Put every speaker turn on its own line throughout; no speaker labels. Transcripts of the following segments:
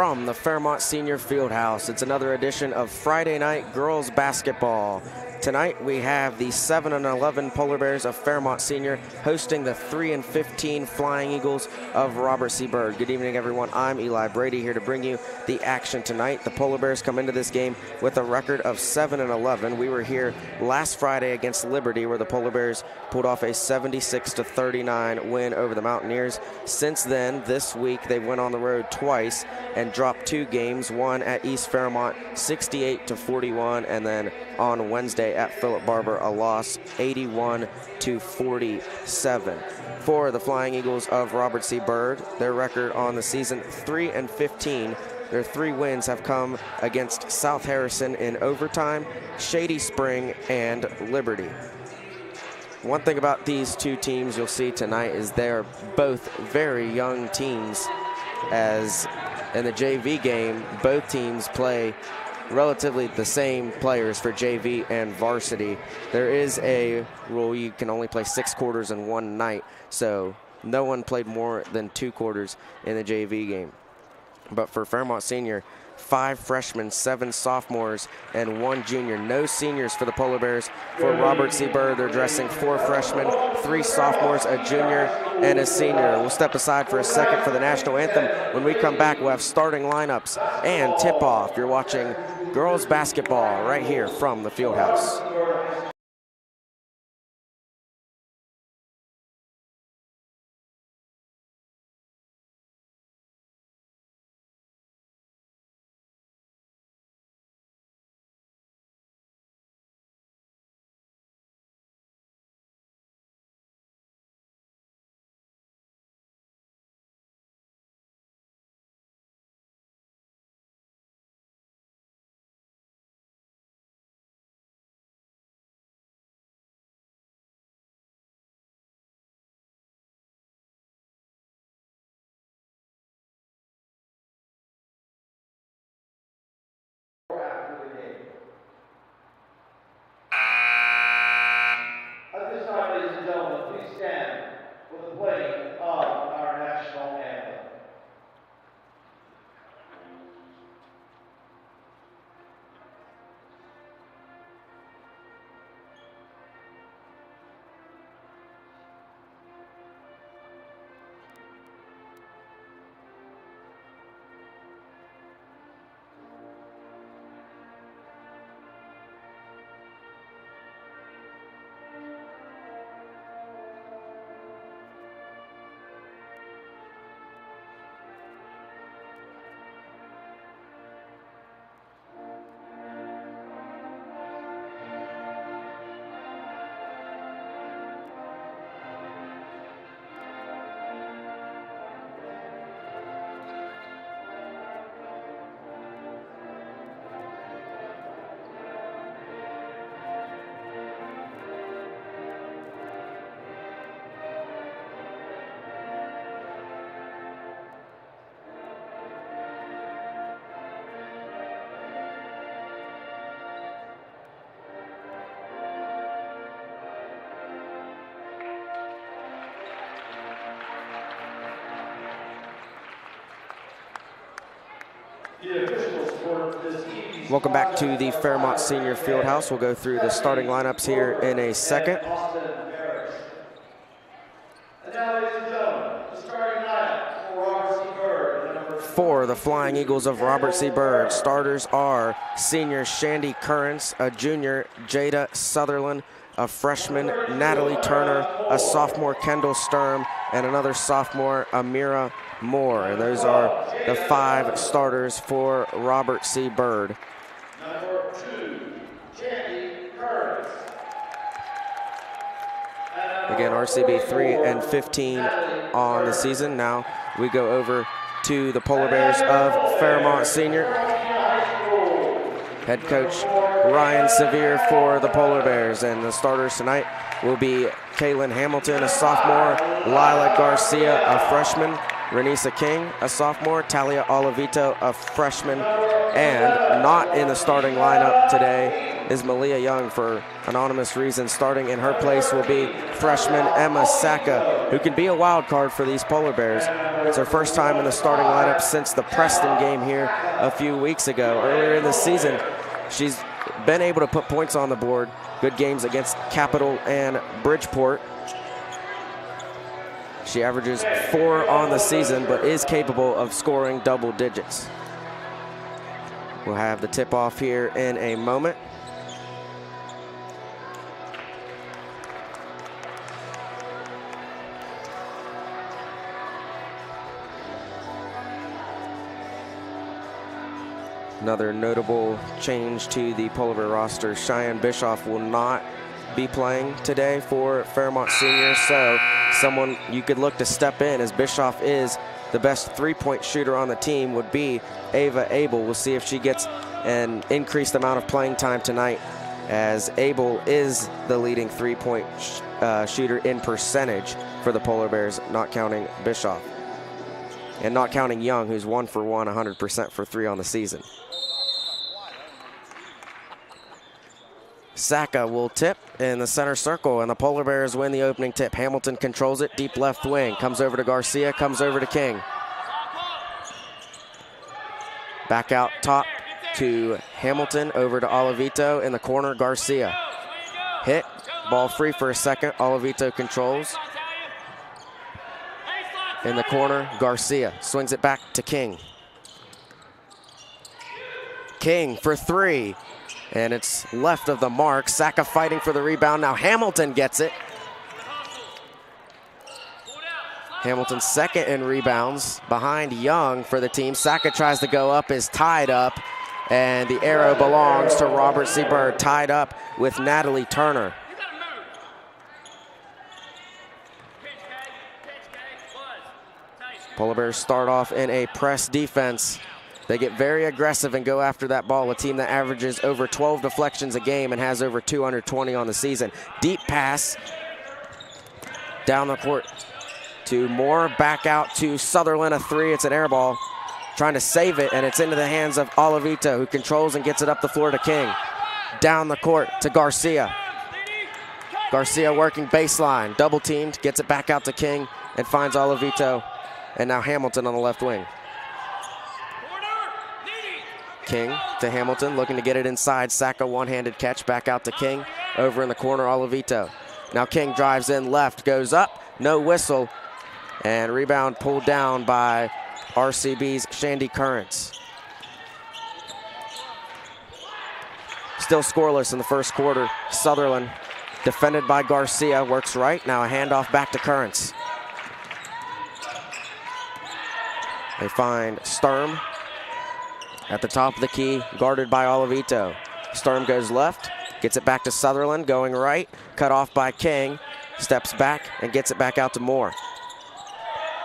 from the Fairmont Senior Fieldhouse. It's another edition of Friday Night Girls Basketball. Tonight we have the 7-11 Polar Bears of Fairmont Senior hosting the 3-15 Flying Eagles of Robert C. Byrd. Good evening, everyone. I'm Eli Brady here to bring you the action tonight. The Polar Bears come into this game with a record of 7-11. We were here last Friday against Liberty, where the Polar Bears pulled off a 76-39 win over the Mountaineers. Since then, this week, they went on the road twice and dropped two games, one at East Fairmont 68-41, and then on Wednesday at Philip Barber, a loss 81-47. For the Flying Eagles of Robert C. Byrd, their record on the season 3-15. Their three wins have come against South Harrison in overtime, Shady Spring, and Liberty. One thing about these two teams you'll see tonight is they're both very young teams, as in the JV game, both teams play relatively the same players for JV and varsity. There is a rule you can only play 6 quarters in one night, so no one played more than 2 quarters in the JV game. But for Fairmont Senior, 5 freshmen, 7 sophomores, and 1 junior. No seniors for the Polar Bears. For Robert C. Byrd, they're dressing 4 freshmen, 3 sophomores, a junior, and a senior. We'll step aside for a second for the national anthem. When we come back, we'll have starting lineups and tip-off. You're watching girls basketball right here from the Fieldhouse.
At this time, ladies and gentlemen, please stand for the playing of our national anthem.
Welcome back to the Fairmont Senior Fieldhouse. We'll go through the starting lineups here in a second.
And now, ladies and gentlemen, the starting lineup for Robert C. Byrd.
For the Flying Eagles of Robert C. Byrd, starters are senior Shandy Currents, a junior Jada Sutherland, a freshman Natalie Turner, a sophomore Kendall Sturm, and another sophomore Amira Moore. And those are the 5 starters for Robert C. Byrd.
Number 2, Shandy Currents.
Again, RCB 3-15 on the season. Now we go over to the Polar Bears of Fairmont Senior. Head coach Ryan Sevier for the Polar Bears, and the starters tonight will be Kaylin Hamilton, a sophomore, Lila Garcia, a freshman, Renisa King, a sophomore, Talia Olivito, a freshman, and not in the starting lineup today, is Malia Young for anonymous reasons. Starting in her place will be freshman Emma Saka, who can be a wild card for these Polar Bears. It's her first time in the starting lineup since the Preston game here a few weeks ago. Earlier in the season, she's been able to put points on the board. Good games against Capital and Bridgeport. She averages 4 on the season, but is capable of scoring double digits. We'll have the tip-off here in a moment. Another notable change to the Polar Bear roster. Cheyenne Bischoff will not be playing today for Fairmont Senior, so someone you could look to step in, as Bischoff is the best three-point shooter on the team, would be Ava Abel. We'll see if she gets an increased amount of playing time tonight, as Abel is the leading three-point shooter in percentage for the Polar Bears, not counting Bischoff. And not counting Young, who's 1 for 1, 100% for 3 on the season. Saka will tip in the center circle, and the Polar Bears win the opening tip. Hamilton controls it, deep left wing. Comes over to Garcia, comes over to King. Back out top to Hamilton, over to Olivito in the corner, Garcia. Hit, ball free for a second, Olivito controls. In the corner, Garcia swings it back to King. King for 3. And it's left of the mark. Saka fighting for the rebound. Now Hamilton gets it. Hamilton second in rebounds, behind Young for the team. Saka tries to go up, is tied up, and the arrow belongs to Robert C. Byrd, tied up with Natalie Turner. Polar Bears start off in a press defense. They get very aggressive and go after that ball, a team that averages over 12 deflections a game and has over 220 on the season. Deep pass down the court to Moore, back out to Sutherland, a 3. It's an air ball, trying to save it, and it's into the hands of Olivito, who controls and gets it up the floor to King. Down the court to Garcia. Garcia working baseline, double teamed, gets it back out to King and finds Olivito, and now Hamilton on the left wing. King to Hamilton, looking to get it inside. Saka one-handed catch, back out to King. Over in the corner, Olivito. Now King drives in left, goes up, no whistle, and rebound pulled down by RCB's Shandy Currents. Still scoreless in the first quarter. Sutherland, defended by Garcia, works right. Now a handoff back to Currents. They find Sturm at the top of the key, guarded by Olivito. Sturm goes left, gets it back to Sutherland, going right, cut off by King, steps back and gets it back out to Moore.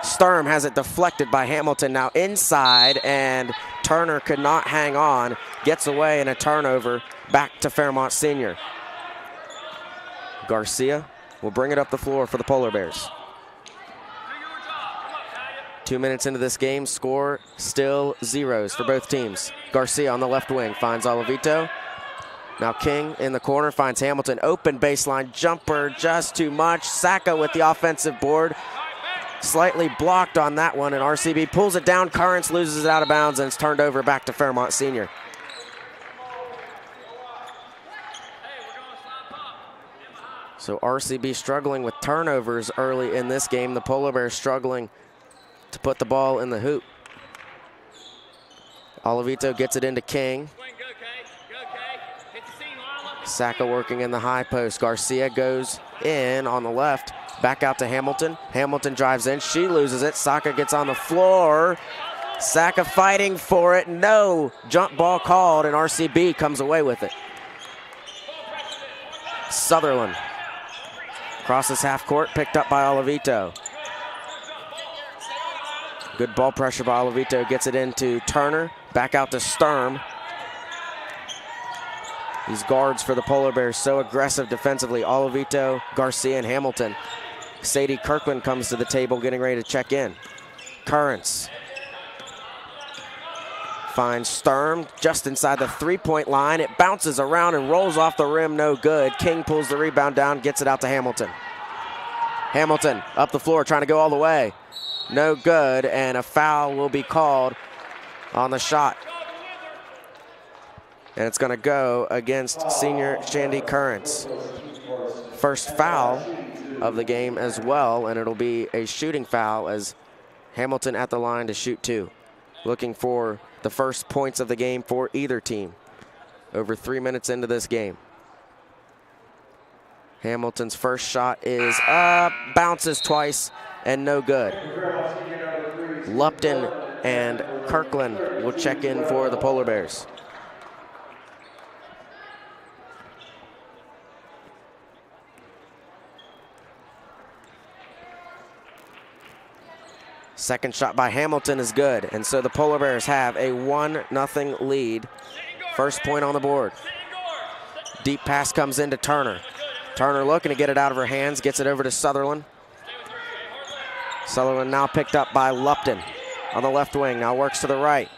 Sturm has it deflected by Hamilton, now inside, and Turner could not hang on, gets away in a turnover, back to Fairmont Senior. Garcia will bring it up the floor for the Polar Bears. 2 minutes into this game, score still zeros for both teams. Garcia on the left wing finds Olivito. Now King in the corner finds Hamilton. Open baseline jumper, just too much. Saka with the offensive board. Slightly blocked on that one, and RCB pulls it down. Currents loses it out of bounds, and it's turned over back to Fairmont Senior. So RCB struggling with turnovers early in this game. The Polar Bears struggling to put the ball in the hoop. Olivito gets it into King. Saka working in the high post. Garcia goes in on the left. Back out to Hamilton. Hamilton drives in. She loses it. Saka gets on the floor. Saka fighting for it. No. Jump ball called, and RCB comes away with it. Sutherland crosses half court, picked up by Olivito. Good ball pressure by Olivito, gets it into Turner, back out to Sturm. These guards for the Polar Bears so aggressive defensively. Olivito, Garcia, and Hamilton. Sadie Kirkland comes to the table getting ready to check in. Currents Finds Sturm just inside the three-point line. It bounces around and rolls off the rim, no good. King pulls the rebound down, gets it out to Hamilton. Hamilton up the floor, trying to go all the way. No good, and a foul will be called on the shot. And it's going to go against senior Shandy Currents. First foul of the game as well, and it'll be a shooting foul as Hamilton at the line to shoot 2. Looking for the first points of the game for either team. Over 3 minutes into this game. Hamilton's first shot is up, bounces twice, and no good. Lupton and Kirkland will check in for the Polar Bears. Second shot by Hamilton is good, and so the Polar Bears have a 1-0 lead. First point on the board. Deep pass comes into Turner. Turner looking to get it out of her hands, gets it over to Sutherland. Sutherland now picked up by Lupton on the left wing, now works to the right.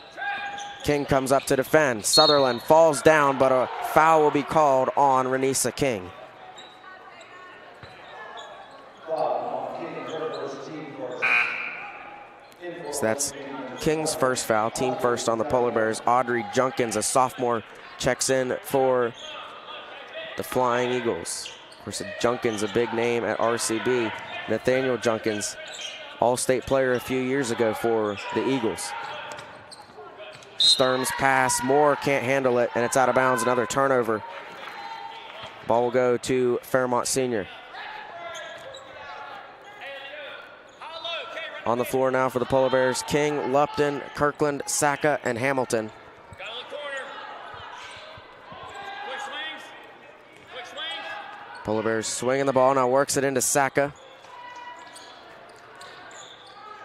King comes up to defend. Sutherland falls down, but a foul will be called on Renisa King. So that's King's first foul, team first on the Polar Bears. Audrey Junkins, a sophomore, checks in for the Flying Eagles. Of course, Junkins, a big name at RCB. Nathaniel Junkins, All-State player a few years ago for the Eagles. Sturm's pass, Moore can't handle it, and it's out of bounds, another turnover. Ball will go to Fairmont Senior. On the floor now for the Polar Bears, King, Lupton, Kirkland, Saka, and Hamilton. Polar Bears swinging the ball, now works it into Saka.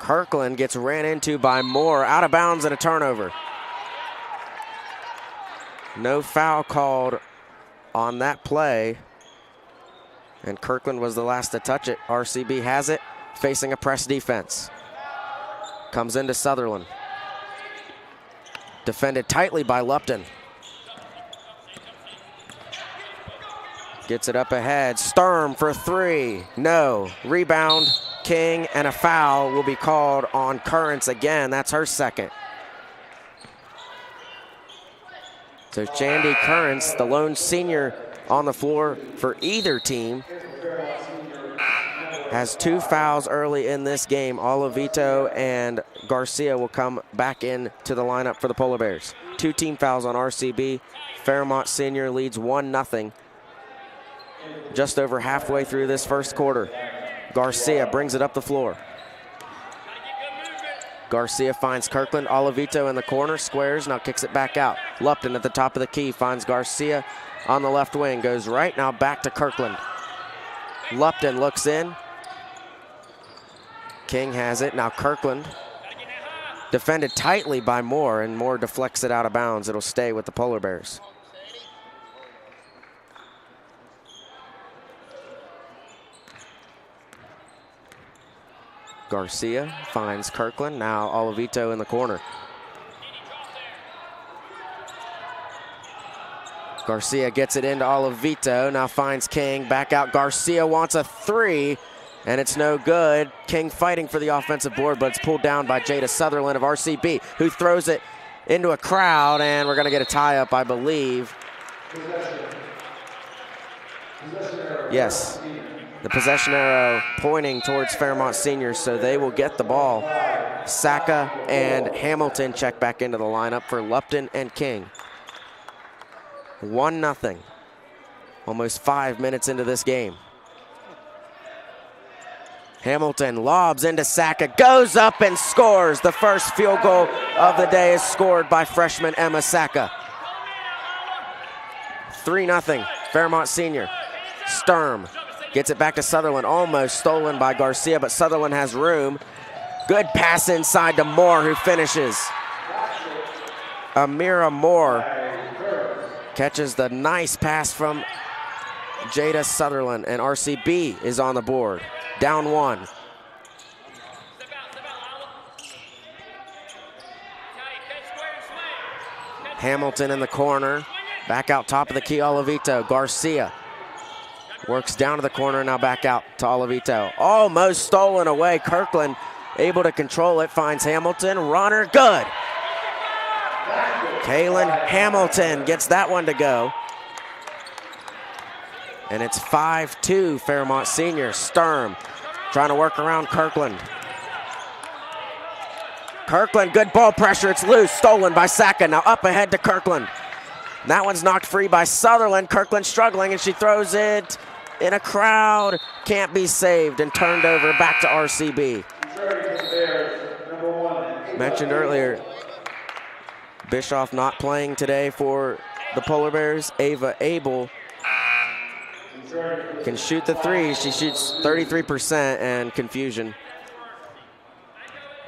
Kirkland gets ran into by Moore, out of bounds and a turnover. No foul called on that play, and Kirkland was the last to touch it. RCB has it, facing a press defense. Comes into Sutherland. Defended tightly by Lupton. Gets it up ahead. Sturm for 3. No. Rebound, King, and a foul will be called on Currents again. That's her second. So Shandy Currents, the lone senior on the floor for either team, has 2 fouls early in this game. Olavito and Garcia will come back into the lineup for the Polar Bears. 2 team fouls on RCB. Fairmont Senior leads 1-0. Just over halfway through this first quarter. Garcia brings it up the floor. Garcia finds Kirkland. Olavito in the corner, squares, now kicks it back out. Lupton at the top of the key finds Garcia on the left wing. Goes right, now back to Kirkland. Lupton looks in. King has it, now Kirkland. Defended tightly by Moore, and Moore deflects it out of bounds. It'll stay with the Polar Bears. Garcia finds Kirkland, now Olavito in the corner. Garcia gets it into Olavito, now finds King, back out. Garcia wants a 3, and it's no good. King fighting for the offensive board, but it's pulled down by Jada Sutherland of RCB, who throws it into a crowd, and we're gonna get a tie-up, I believe. Yes, the possession arrow pointing towards Fairmont Senior, so they will get the ball. Saka and Hamilton check back into the lineup for Lupton and King. 1-0, almost 5 minutes into this game. Hamilton lobs into Saka, goes up and scores. The first field goal of the day is scored by freshman Emma Saka. 3-0, Fairmont Senior. Sturm gets it back to Sutherland, almost stolen by Garcia, but Sutherland has room. Good pass inside to Moore, who finishes. Amira Moore catches the nice pass from Jada Sutherland, and RCB is on the board. Down 1. Hamilton in the corner. Back out top of the key, Olavito. Garcia works down to the corner, now back out to Olavito. Almost stolen away. Kirkland able to control it, finds Hamilton. Runner, good. Kalen Hamilton gets that one to go. And it's 5-2 Fairmont Senior. Sturm trying to work around Kirkland. Kirkland, good ball pressure, it's loose, stolen by Saka. Now up ahead to Kirkland. That one's knocked free by Sutherland. Kirkland struggling, and she throws it in a crowd. Can't be saved and turned over back to RCB. Mentioned earlier, Bischoff not playing today for the Polar Bears. Ava Abel can shoot the three. She shoots 33%, and confusion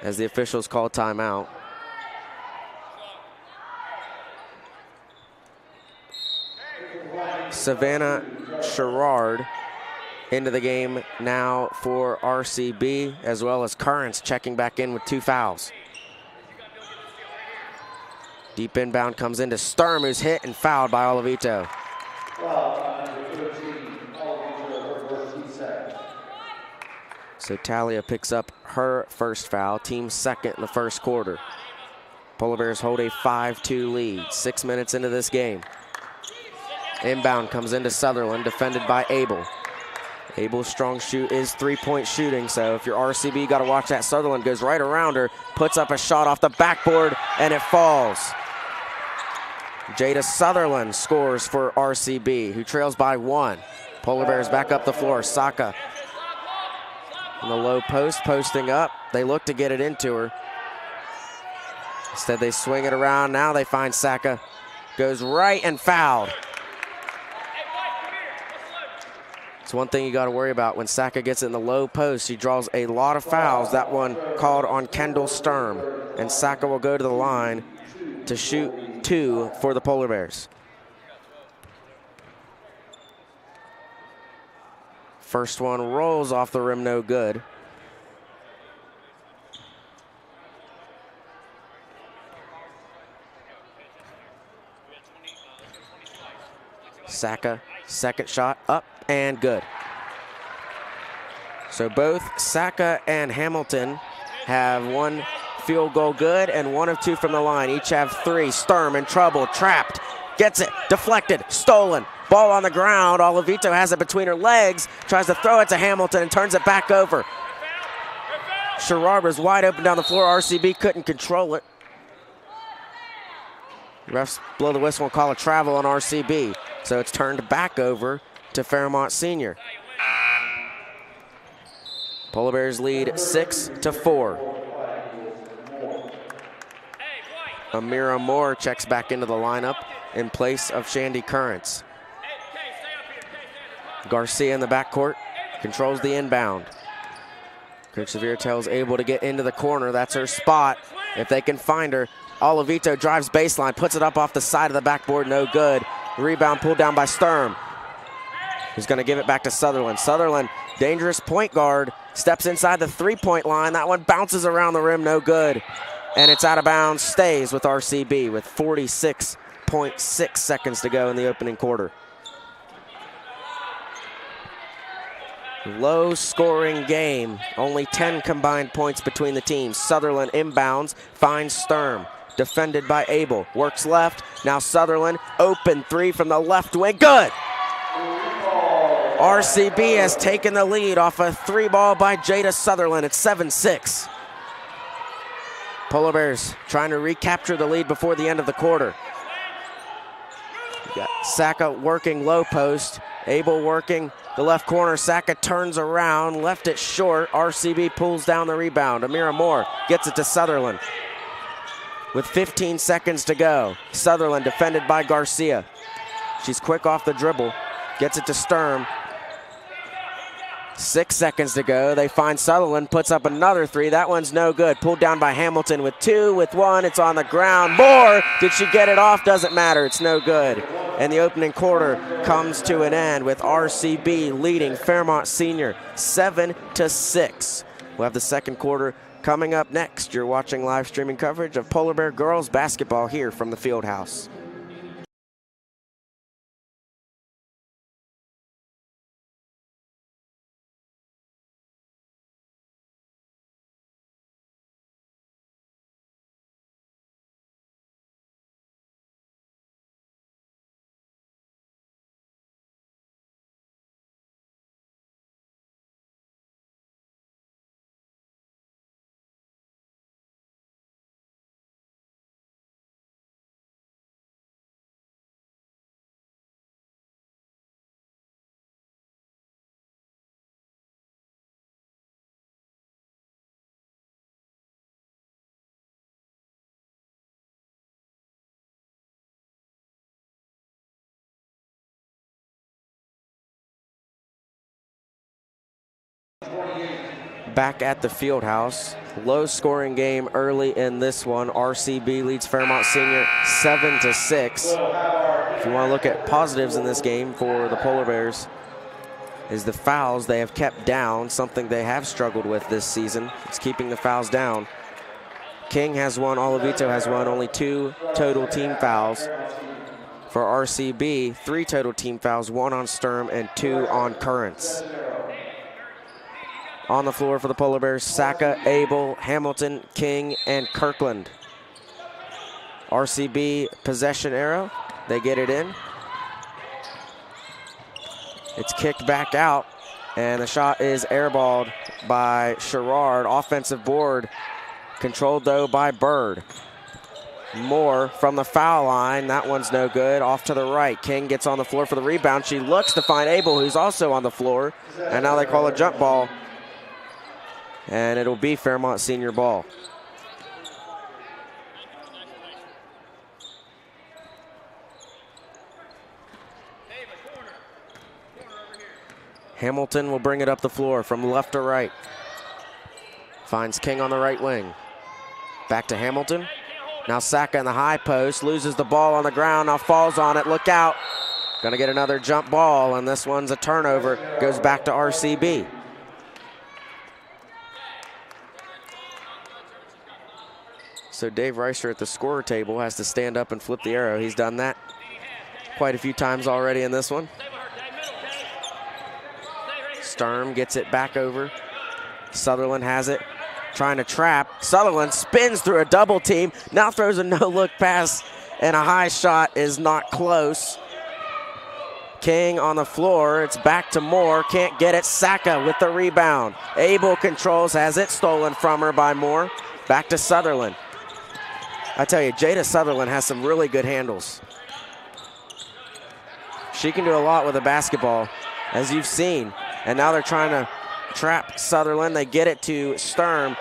as the officials call timeout. Savannah Sherrard into the game now for RCB, as well as Currents checking back in with 2 fouls. Deep inbound comes into Sturm, who's hit and fouled by Olavito. So Talia picks up her first foul, team second in the first quarter. Polar Bears hold a 5-2 lead, 6 minutes into this game. Inbound comes into Sutherland, defended by Abel. Abel's strong shoot is 3-point shooting, so if you're RCB, you gotta watch that. Sutherland goes right around her, puts up a shot off the backboard, and it falls. Jada Sutherland scores for RCB, who trails by 1. Polar Bears back up the floor. Saka in the low post, posting up. They look to get it into her. Instead, they swing it around. Now they find Saka. Goes right and fouled. It's one thing you got to worry about when Saka gets it in the low post. She draws a lot of fouls. That one called on Kendall Sturm. And Saka will go to the line to shoot 2 for the Polar Bears. First one rolls off the rim, no good. Saka, second shot, up and good. So both Saka and Hamilton have 1 field goal good and 1 of 2 from the line. Each have 3. Sturm in trouble, trapped, gets it, deflected, stolen. Ball on the ground. Olavito has it between her legs, tries to throw it to Hamilton and turns it back over. Sherrard was wide open down the floor. RCB couldn't control it. Refs blow the whistle and call a travel on RCB. So it's turned back over to Fairmont Senior. Polar Bears lead 6-4. Amira Moore checks back into the lineup in place of Shandy Currents. Garcia in the backcourt controls the inbound. Coach Seviertel's able to get into the corner. That's her spot if they can find her. Olavito drives baseline, puts it up off the side of the backboard, no good. Rebound pulled down by Sturm, who's going to give it back to Sutherland. Sutherland, dangerous point guard, steps inside the 3-point line. That one bounces around the rim, no good. And it's out of bounds, stays with RCB with 46.6 seconds to go in the opening quarter. Low scoring game, only 10 combined points between the teams. Sutherland inbounds, finds Sturm, defended by Abel, works left, now Sutherland, open 3 from the left wing, good! RCB has taken the lead off a 3 ball by Jada Sutherland. It's 7-6. Polar Bears trying to recapture the lead before the end of the quarter. You got Saka working low post, Abel working the left corner. Saka turns around, left it short. RCB pulls down the rebound. Amira Moore gets it to Sutherland. With 15 seconds to go, Sutherland defended by Garcia. She's quick off the dribble, gets it to Sturm. 6 seconds to go. They find Sutherland, puts up another 3. That one's no good. Pulled down by Hamilton with 2, with 1. It's on the ground. Moore, did she get it off? Doesn't matter. It's no good. And the opening quarter comes to an end with RCB leading Fairmont Senior 7-6. We'll have the second quarter Coming up next, you're watching live streaming coverage of Polar Bear girls basketball here from the field house. Back at the field house. Low scoring game early in this one. RCB leads Fairmont Senior 7-6. If you want to look at positives in this game for the Polar Bears, is the fouls they have kept down, something they have struggled with this season. It's keeping the fouls down. King has one, Olivito has one, only 2 total team fouls. For RCB, 3 total team fouls, 1 on Sturm and 2 on Currents. On the floor for the Polar Bears, Saka, Abel, Hamilton, King, and Kirkland. RCB possession arrow. They get it in. It's kicked back out, and the shot is airballed by Sherrard. Offensive board controlled, though, by Byrd. Moore from the foul line. That one's no good. Off to the right. King gets on the floor for the rebound. She looks to find Abel, who's also on the floor, and now they call a jump ball. And it'll be Fairmont Senior ball. Hamilton will bring it up the floor from left to right. Finds King on the right wing. Back to Hamilton. Now Saka in the high post, loses the ball on the ground, now falls on it, look out. Gonna get another jump ball, and this one's a turnover, goes back to RCB. So Dave Reister at the scorer table has to stand up and flip the arrow. He's done that quite a few times already in this one. Sturm gets it back over. Sutherland has it, trying to trap. Sutherland spins through a double team, now throws a no-look pass, and a high shot is not close. King on the floor, it's back to Moore, can't get it. Saka with the rebound. Abel controls, has it stolen from her by Moore. Back to Sutherland. I tell you, Jada Sutherland has some really good handles. She can do a lot with a basketball, as you've seen. And now they're trying to trap Sutherland. They get it to Sturm.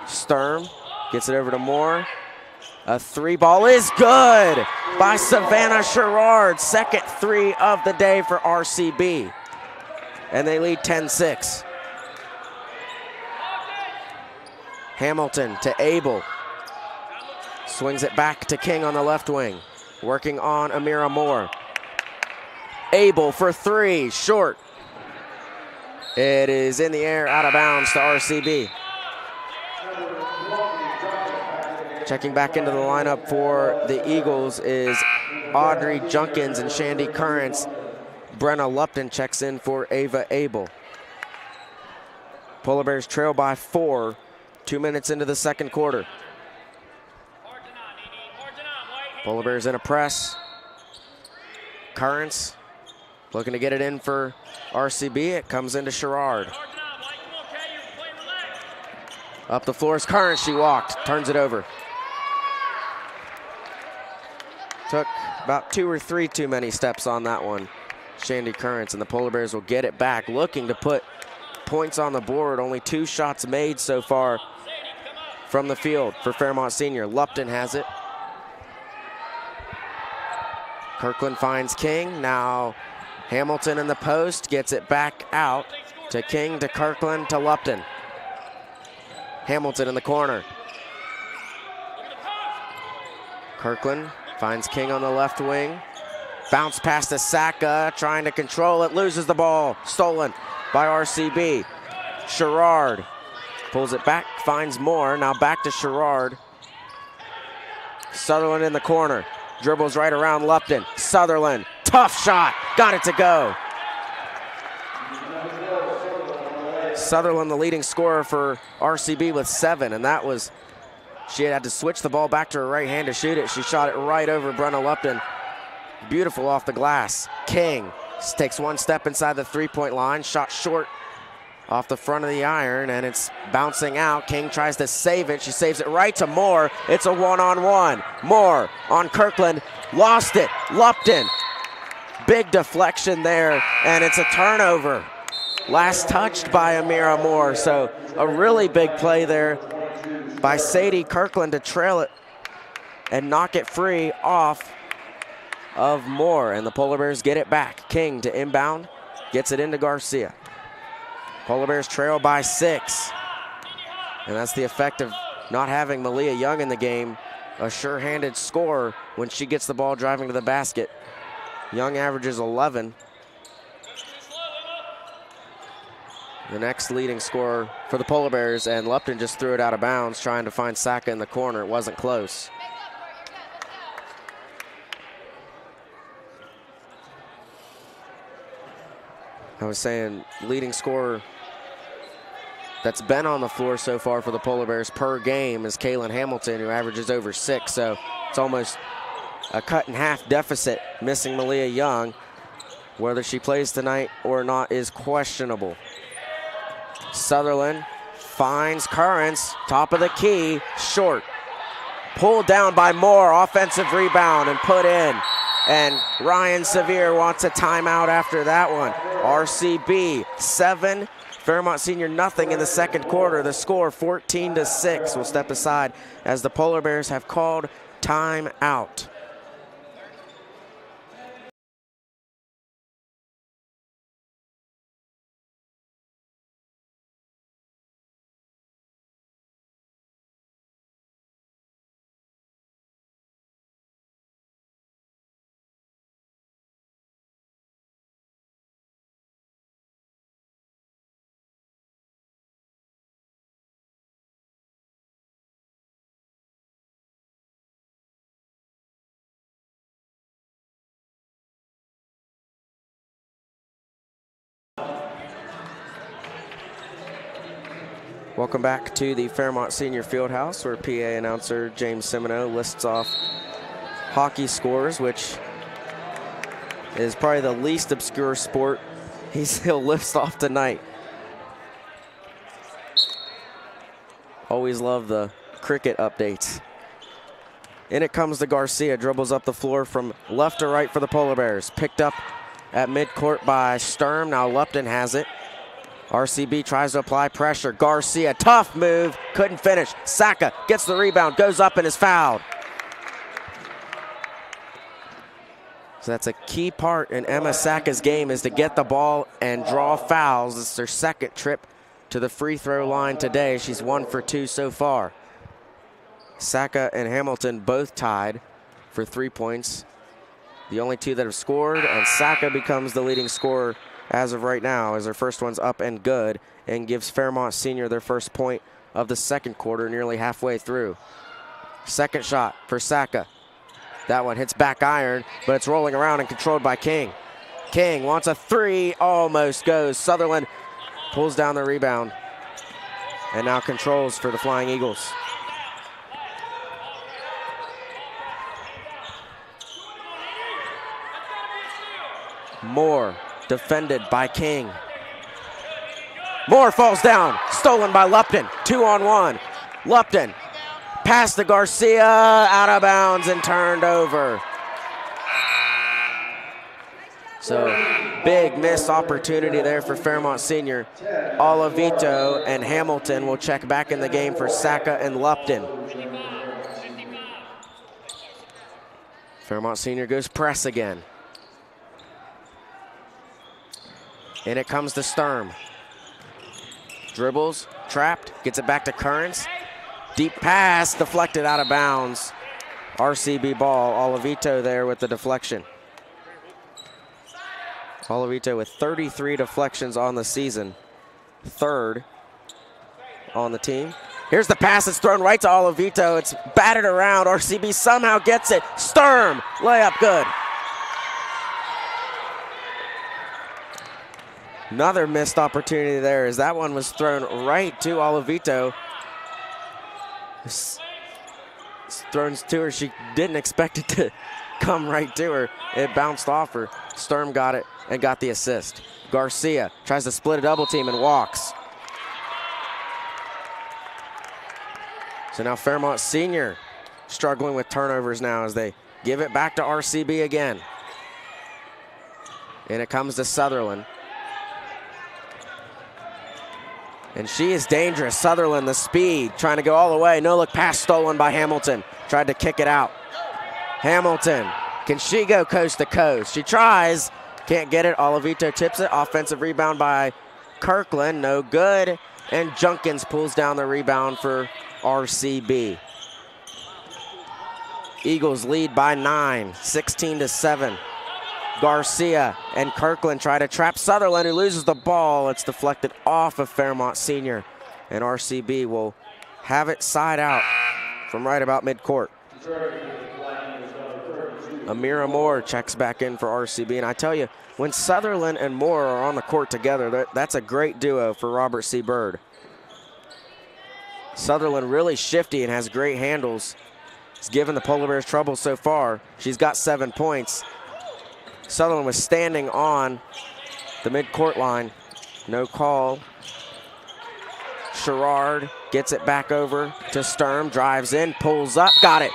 Sturm gets it over to Moore. A 3 ball is good by Savannah Sherrard. Second 3 of the day for RCB. And they lead 10-6. Hamilton to Abel. Swings it back to King on the left wing. Working on Amira Moore. Abel for 3, short. It is in the air, out of bounds to RCB. Checking back into the lineup for the Eagles is Audrey Junkins and Shandy Currents. Brenna Lupton checks in for Ava Abel. Polar Bears trail by 4, 2 minutes into the second quarter. Polar Bears in a press. Currents looking to get it in for RCB. It comes into Sherrard. Up the floor is Currents. She walked, turns it over. Took about 2 or 3 too many steps on that one. Shandy Currents, and the Polar Bears will get it back, looking to put points on the board. Only 2 shots made so far from the field for Fairmont Senior. Lupton has it. Kirkland finds King. Now Hamilton in the post, gets it back out to King, to Kirkland, to Lupton. Hamilton in the corner. Kirkland finds King on the left wing. Bounce pass to Saka, trying to control it, loses the ball. Stolen by RCB. Sherrard Pulls it back, finds Moore. Now back to Sherrard. Sutherland in the corner. Dribbles right around Lupton. Sutherland, tough shot. Got it to go. Sutherland, the leading scorer for RCB with 7, and that was, she had to switch the ball back to her right hand to shoot it. She shot it right over Brenna Lupton. Beautiful off the glass. King takes one step inside the three-point line, shot short off the front of the iron, and it's bouncing out. King tries to save it. She saves it right to Moore. It's a one-on-one. Moore on Kirkland, lost it. Lupton, big deflection there, and it's a turnover. Last touched by Amira Moore, so a really big play there by Sadie Kirkland to trail it and knock it free off of Moore, and the Polar Bears get it back. King to inbound, gets it into Garcia. Polar Bears trail by 6, and that's the effect of not having Malia Young in the game, a sure-handed scorer when she gets the ball driving to the basket. Young averages 11. The next leading scorer for the Polar Bears, and Lupton just threw it out of bounds trying to find Saka in the corner. It wasn't close. I was saying leading scorer that's been on the floor so far for the Polar Bears per game is Kaylin Hamilton, who averages over 6. So it's almost a cut-in-half deficit, missing Malia Young. Whether she plays tonight or not is questionable. Sutherland finds Currents, top of the key, short. Pulled down by Moore, offensive rebound and put in. And Ryan Sevier wants a timeout after that one. RCB 7, Fairmont Senior nothing in the second quarter. The score 14-6. We'll step aside as the Polar Bears have called timeout. Welcome back to the Fairmont Senior Fieldhouse, where PA announcer James Semino lists off hockey scores, which is probably the least obscure sport he'll list off tonight. Always love the cricket updates. In it comes to Garcia, dribbles up the floor from left to right for the Polar Bears. Picked up at midcourt by Sturm. Now Lupton has it. RCB tries to apply pressure. Garcia, tough move, couldn't finish. Saka gets the rebound, goes up and is fouled. So that's a key part in Emma Saka's game, is to get the ball and draw fouls. It's their second trip to the free throw line today. She's 1 for 2 so far. Saka and Hamilton both tied for 3 points. The only 2 that have scored, and Saka becomes the leading scorer as of right now, as her first one's up and good, and gives Fairmont Senior their first point of the second quarter, nearly halfway through. Second shot for Saka. That one hits back iron, but it's rolling around and controlled by King. King wants a 3, almost goes. Sutherland pulls down the rebound and now controls for the Flying Eagles. Moore defended by King. Moore falls down, stolen by Lupton, 2-on-1. Lupton, pass to Garcia, out of bounds and turned over. So big missed opportunity there for Fairmont Senior. Olavito and Hamilton will check back in the game for Saka and Lupton. Fairmont Senior goes press again. And it comes to Sturm. Dribbles, trapped, gets it back to Currents. Deep pass, deflected out of bounds. RCB ball, Olavito there with the deflection. Olavito with 33 deflections on the season. Third on the team. Here's the pass. It's thrown right to Olavito. It's batted around. RCB somehow gets it. Sturm, layup good. Another missed opportunity there as that one was thrown right to Olavito. Thrown to her. She didn't expect it to come right to her. It bounced off her. Sturm got it and got the assist. Garcia tries to split a double team and walks. So now Fairmont Senior struggling with turnovers now as they give it back to RCB again. And it comes to Sutherland. And she is dangerous. Sutherland, the speed, trying to go all the way. No look pass stolen by Hamilton. Tried to kick it out. Hamilton, can she go coast to coast? She tries, can't get it. Olavito tips it. Offensive rebound by Kirkland, no good. And Junkins pulls down the rebound for RCB. Eagles lead by 9, 16-7. Garcia and Kirkland try to trap Sutherland, who loses the ball. It's deflected off of Fairmont Senior, and RCB will have it side out from right about midcourt. Amira Moore checks back in for RCB, and I tell you, when Sutherland and Moore are on the court together, that's a great duo for Robert C. Byrd. Sutherland really shifty and has great handles. He's given the Polar Bears trouble so far. She's got 7 points. Sutherland was standing on the midcourt line. No call. Sherrard gets it back over to Sturm, drives in, pulls up, got it.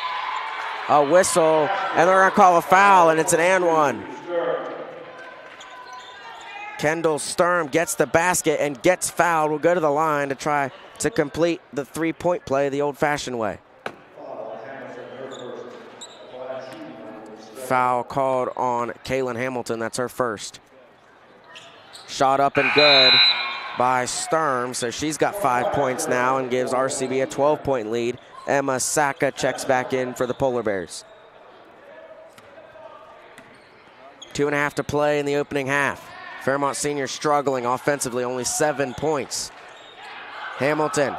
A whistle, and they're gonna call a foul, and it's an and one. Kendall Sturm gets the basket and gets fouled. Will go to the line to try to complete the three-point play the old-fashioned way. Foul called on Kaylin Hamilton. That's her first. Shot up and good by Sturm, so she's got 5 points now and gives RCB a 12-point lead. Emma Saka checks back in for the Polar Bears. 2.5 to play in the opening half. Fairmont Senior struggling offensively, only 7 points. Hamilton.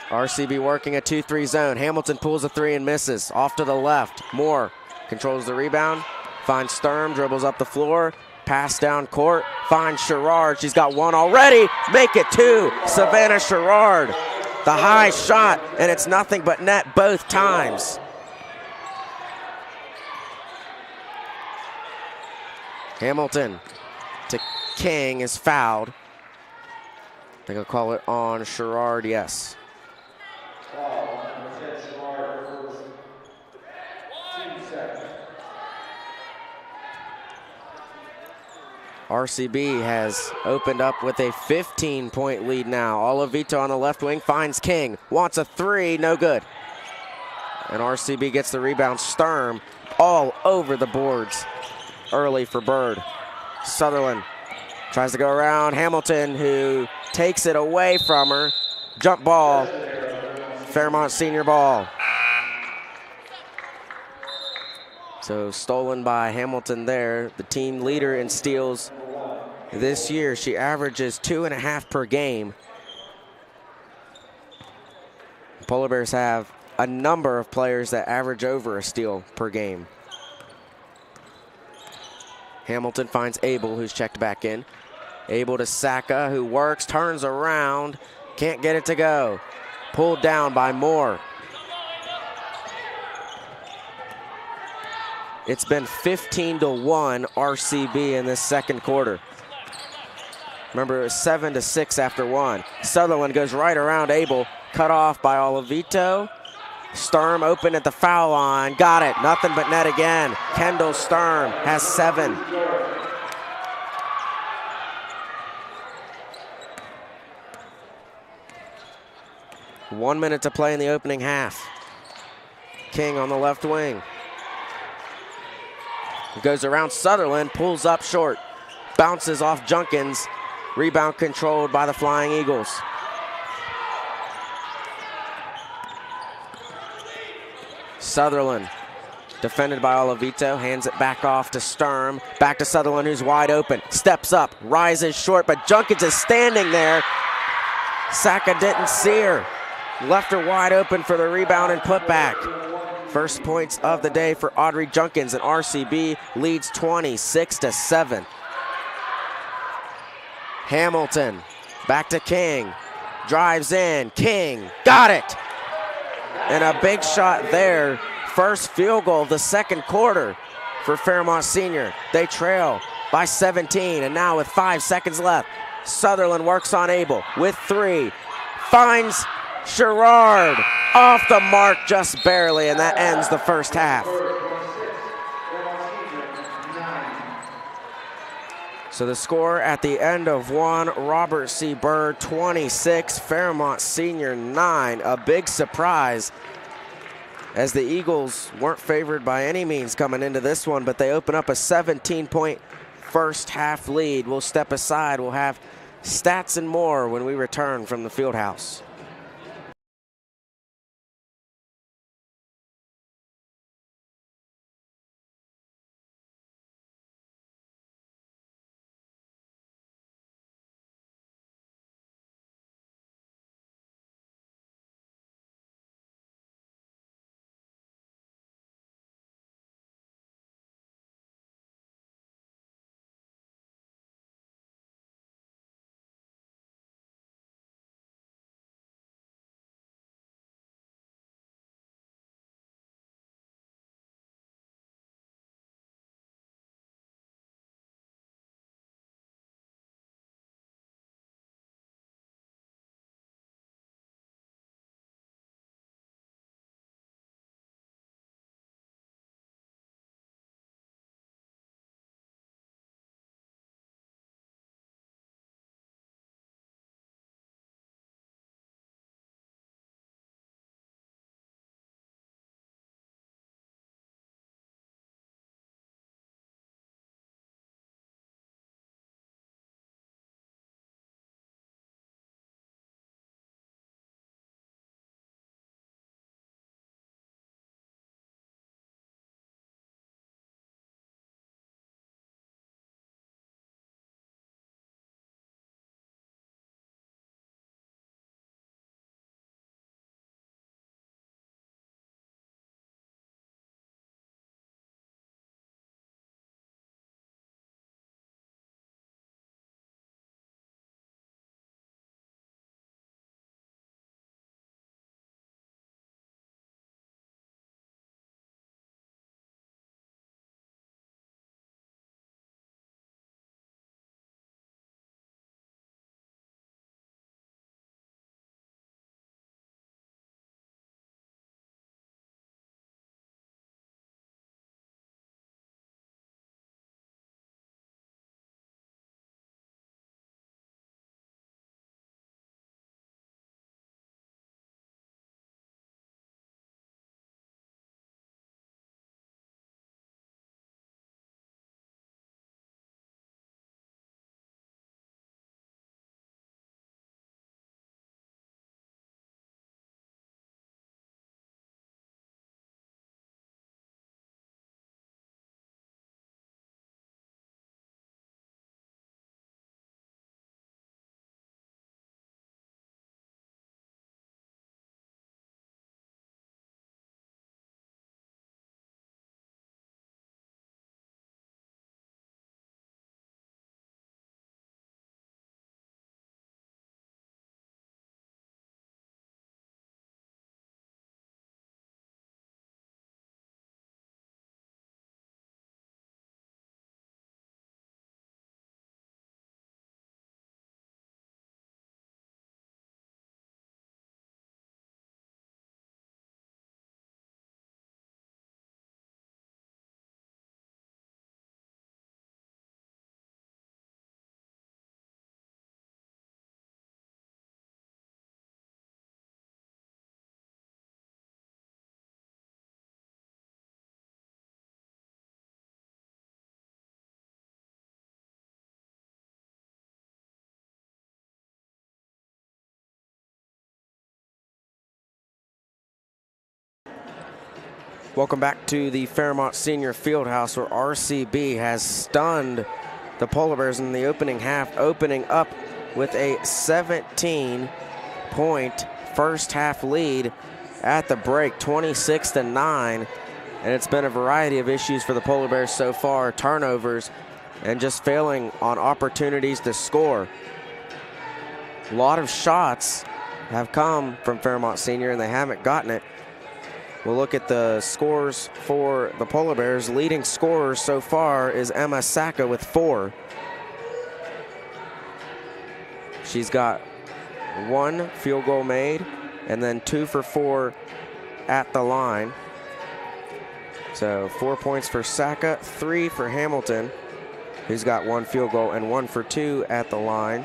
RCB working a 2-3 zone. Hamilton pulls a three and misses. Off to the left. Moore controls the rebound. Finds Sturm, dribbles up the floor. Pass down court. Finds Sherrard. She's got one already. Make it two. Savannah Sherrard. The high shot, and it's nothing but net both times. Hamilton to King is fouled. I think I'll call it on Sherrard, yes. RCB has opened up with a 15-point lead now. Olavito on the left wing finds King. Wants a three, no good. And RCB gets the rebound. Sturm all over the boards early for Byrd. Sutherland tries to go around Hamilton, who takes it away from her. Jump ball. Fairmont Senior ball. So stolen by Hamilton there, the team leader in steals this year. She averages 2.5 per game. Polar Bears have a number of players that average over a steal per game. Hamilton finds Abel, who's checked back in. Abel to Saka, who works, turns around, can't get it to go. Pulled down by Moore. It's been 15-1 RCB in this second quarter. Remember, it was 7-6 after one. Sutherland goes right around Abel, cut off by Olavito. Sturm open at the foul line, got it, nothing but net again. Kendall Sturm has 7. One minute to play in the opening half. King on the left wing. Goes around Sutherland, pulls up short. Bounces off Junkins. Rebound controlled by the Flying Eagles. Sutherland Defended by Olavito, hands it back off to Sturm. Back to Sutherland, who's wide open. Steps up, rises short, but Junkins is standing there. Saka didn't see her. Left her wide open for the rebound and putback. First points of the day for Audrey Junkins, and RCB leads 26-7. Hamilton, back to King. Drives in, King, got it! And a big shot there. First field goal of the second quarter for Fairmont Senior. They trail by 17, and now with 5 seconds left, Sutherland works on Abel with 3. Finds Sherrard off the mark just barely, and that ends the first half. So the score at the end of 1, Robert C. Byrd 26, Fairmont Senior 9. A big surprise, as the Eagles weren't favored by any means coming into this one, but they open up a 17-point first half lead. We'll step aside. We'll have stats and more when we return from the field house. Welcome back to the Fairmont Senior Fieldhouse, where RCB has stunned the Polar Bears in the opening half, opening up with a 17-point first half lead at the break, 26-9. And it's been a variety of issues for the Polar Bears so far, turnovers and just failing on opportunities to score. A lot of shots have come from Fairmont Senior and they haven't gotten it. We'll look at the scores for the Polar Bears. Leading scorer so far is Emma Saka with 4. She's got 1 field goal made and then 2 for 4 at the line. So 4 points for Saka, 3 for Hamilton, who's got 1 field goal and 1 for 2 at the line.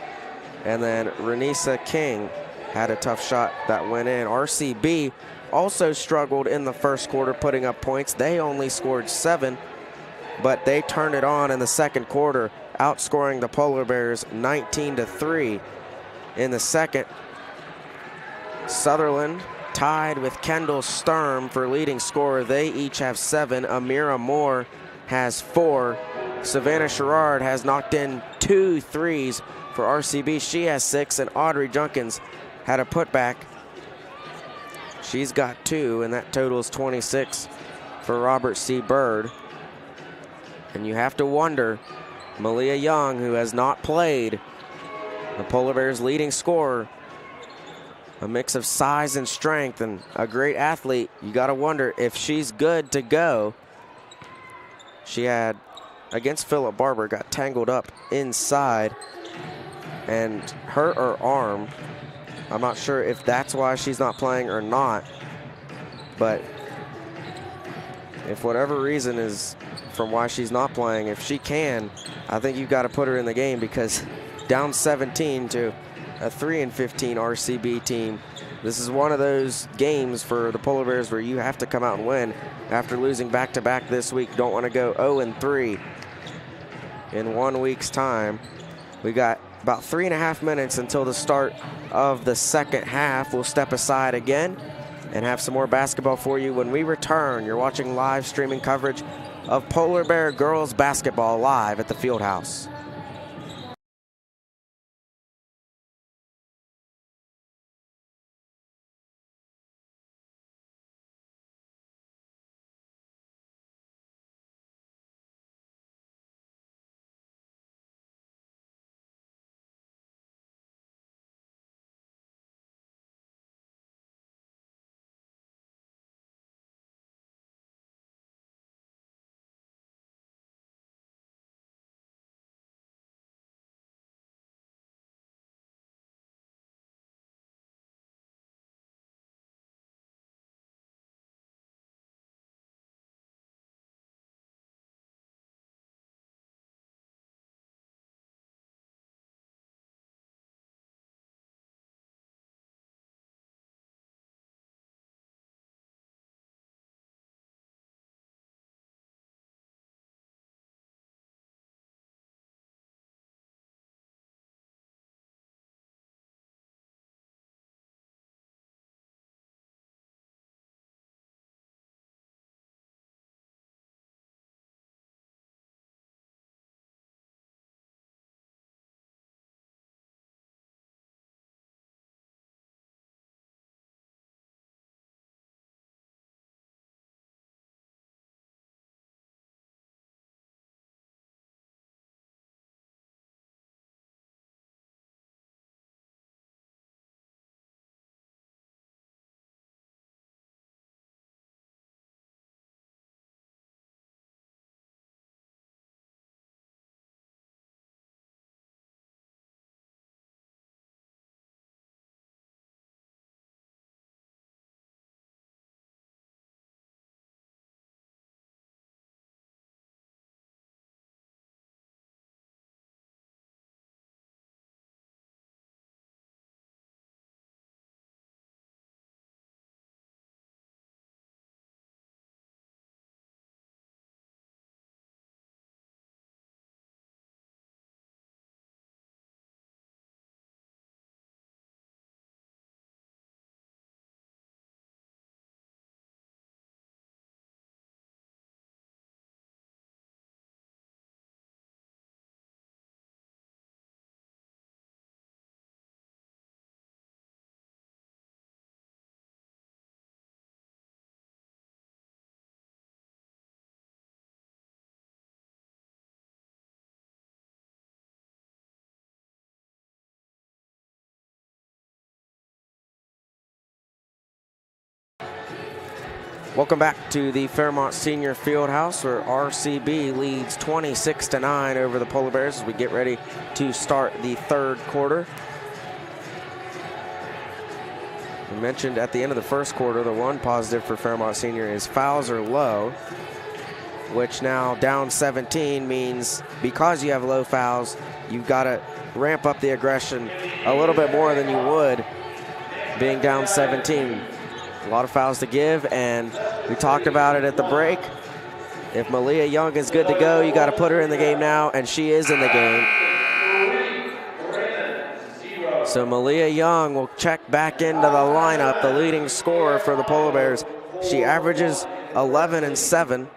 And then Renisa King had a tough shot that went in. RCB also struggled in the first quarter putting up points. They only scored 7, but they turned it on in the second quarter, outscoring the Polar Bears 19-3 in the second. Sutherland tied with Kendall Sturm for leading scorer. They each have 7. Amira Moore has 4. Savannah Sherrard has knocked in 2 threes for RCB. She has 6, and Audrey Junkins had a putback. She's got 2, and that totals 26 for Robert C. Byrd. And you have to wonder, Malia Young, who has not played, the Polar Bears' leading scorer, a mix of size and strength and a great athlete. You got to wonder if she's good to go. She had, against Philip Barber, got tangled up inside and hurt her arm. I'm not sure if that's why she's not playing or not, but if whatever reason is from why she's not playing, if she can, I think you've got to put her in the game, because down 17 to a 3-15 RCB team. This is one of those games for the Polar Bears where you have to come out and win after losing back-to-back this week. Don't want to go 0-3 in 1 week's time. We got about 3.5 minutes until the start of the second half. We'll step aside again and have some more basketball for you when we return. You're watching live streaming coverage of Polar Bear girls basketball live at the Fieldhouse. Welcome back to the Fairmont Senior Fieldhouse, where RCB leads 26-9 over the Polar Bears as we get ready to start the third quarter. We mentioned at the end of the first quarter, the one positive for Fairmont Senior is fouls are low, which now down 17 means because you have low fouls, you've got to ramp up the aggression a little bit more than you would being down 17. A lot of fouls to give, and we talked about it at the break. If Malia Young is good to go, you got to put her in the game now, and she is in the game. So Malia Young will check back into the lineup, the leading scorer for the Polar Bears. She averages 11 and 7.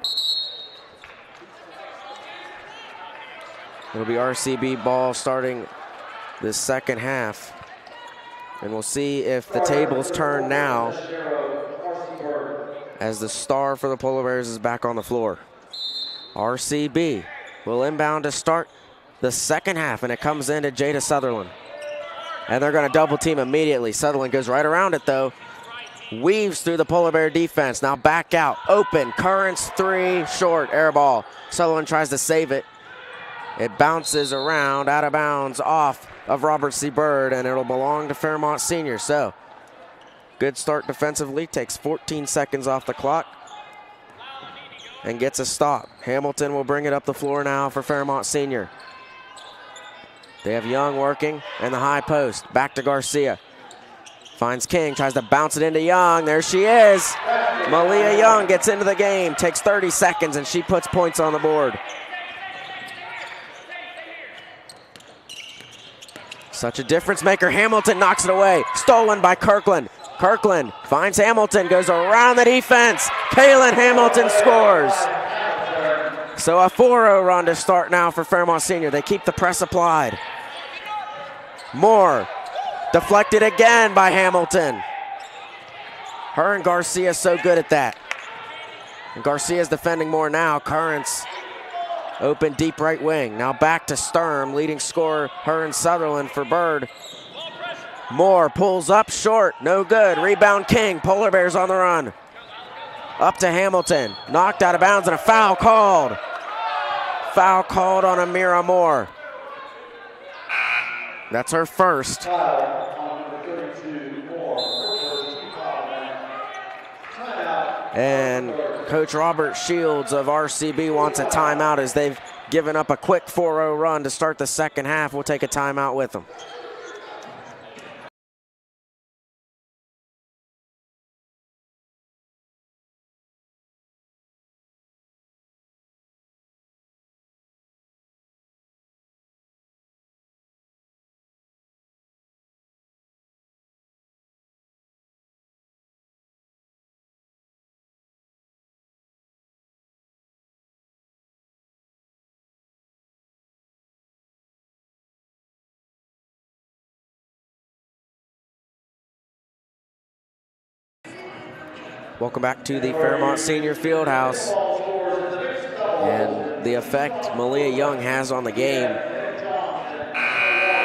It'll be RCB ball starting the second half. And we'll see if the tables turn now as the star for the Polar Bears is back on the floor. RCB will inbound to start the second half, and it comes into Jada Sutherland. And they're going to double team immediately. Sutherland goes right around it though. Weaves through the Polar Bear defense. Now back out, open, Currents three, short, air ball. Sutherland tries to save it. It bounces around, out of bounds, off of Robert C. Byrd, and it'll belong to Fairmont Senior. So, good start defensively, takes 14 seconds off the clock and gets a stop. Hamilton will bring it up the floor now for Fairmont Senior. They have Young working and the high post. Back to Garcia. Finds King, tries to bounce it into Young. There she is. Malia Young gets into the game, takes 30 seconds, and she puts points on the board. Such a difference maker. Hamilton knocks it away. Stolen by Kirkland. Kirkland finds Hamilton, goes around the defense. Kaylin Hamilton scores. So a 4-0 run to start now for Fairmont Senior. They keep the press applied. Moore deflected again by Hamilton. Her and Garcia so good at that. And Garcia's defending more now. Currents open deep right wing. Now back to Sturm, leading scorer, her and Sutherland for Byrd. Moore pulls up short, no good. Rebound King, Polar Bears on the run. Up to Hamilton, knocked out of bounds and a foul called. Foul called on Amira Moore. That's her first. And Coach Robert Shields of RCB wants a timeout as they've given up a quick 4-0 run to start the second half. We'll take a timeout with them. Welcome back to the Fairmont Senior Fieldhouse. And the effect Malia Young has on the game.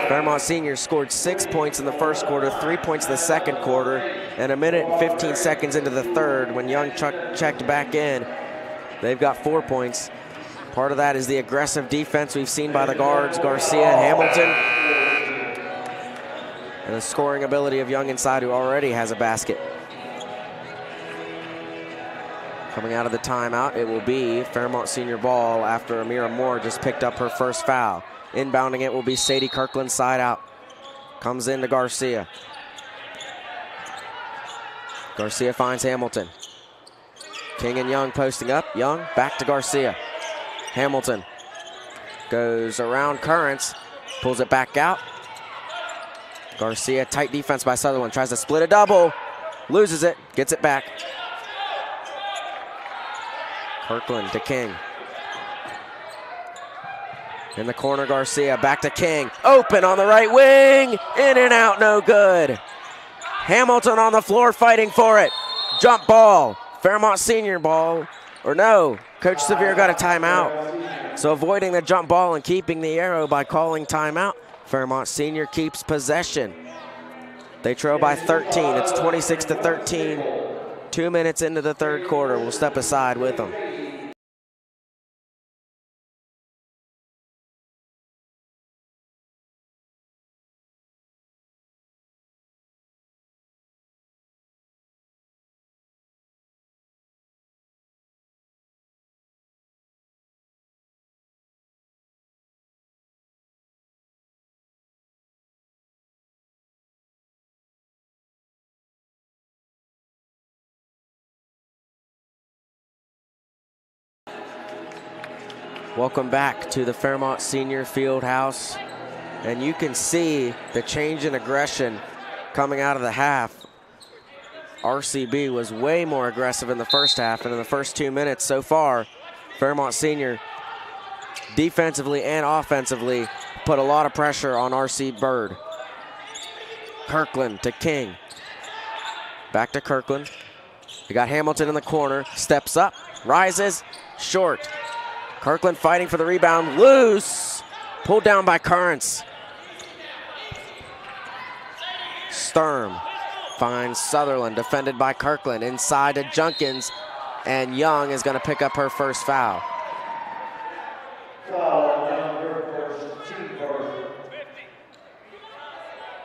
Fairmont Senior scored 6 points in the first quarter, 3 points in the second quarter, and a minute and 15 seconds into the third when Young checked back in. They've got 4 points. Part of that is the aggressive defense we've seen by the guards, Garcia and Hamilton. And the scoring ability of Young inside, who already has a basket. Coming out of the timeout, it will be Fairmont Senior ball after Amira Moore just picked up her first foul. Inbounding it will be Sadie Kirkland, side out. Comes into Garcia. Garcia finds Hamilton. King and Young posting up. Young back to Garcia. Hamilton goes around Currents, pulls it back out. Garcia, tight defense by Sutherland, tries to split a double, loses it, gets it back. Kirkland to King. In the corner, Garcia, back to King. Open on the right wing, in and out, no good. Hamilton on the floor fighting for it. Jump ball, Fairmont Senior ball, or no, Coach Sevier got a timeout. So avoiding the jump ball and keeping the arrow by calling timeout, Fairmont Senior keeps possession. They trail by 13, it's 26-13. 2 minutes into the third quarter. We'll step aside with them. Welcome back to the Fairmont Senior Fieldhouse. And you can see the change in aggression coming out of the half. RCB was way more aggressive in the first half, and in the first 2 minutes so far, Fairmont Senior defensively and offensively put a lot of pressure on RC Byrd. Kirkland to King. Back to Kirkland. We got Hamilton in the corner, steps up, rises, short. Kirkland fighting for the rebound, loose, pulled down by Currents. Sturm finds Sutherland, defended by Kirkland, inside to Junkins, and Young is going to pick up her first foul.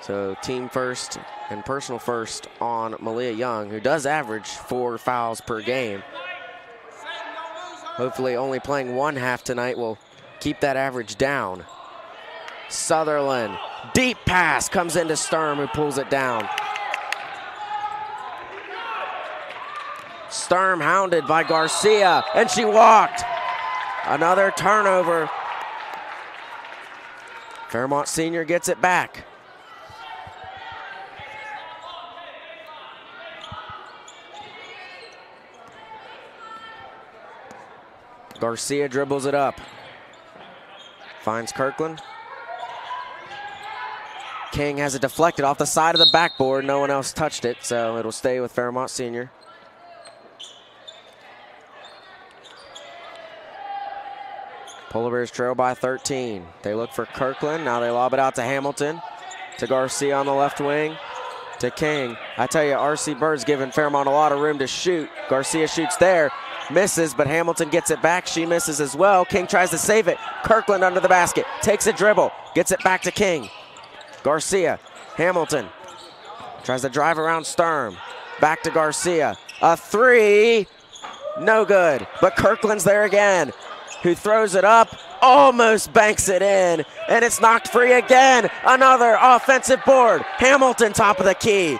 So team first and personal first on Malia Young, who does average 4 fouls per game. Hopefully only playing one half tonight will keep that average down. Sutherland, deep pass comes into Sturm, who pulls it down. Sturm hounded by Garcia, and she walked. Another turnover. Fairmont Senior gets it back. Garcia dribbles it up. Finds Kirkland. King has it deflected off the side of the backboard. No one else touched it, so it'll stay with Fairmont Senior. Polar Bears trail by 13. They look for Kirkland. Now they lob it out to Hamilton. To Garcia on the left wing. To King. I tell you, RC Byrd's giving Fairmont a lot of room to shoot. Garcia shoots there. Misses, but Hamilton gets it back. She misses as well. King tries to save it. Kirkland under the basket. Takes a dribble. Gets it back to King. Garcia. Hamilton. Tries to drive around Sturm. Back to Garcia. A three. No good. But Kirkland's there again. Who throws it up. Almost banks it in. And it's knocked free again. Another offensive board. Hamilton top of the key.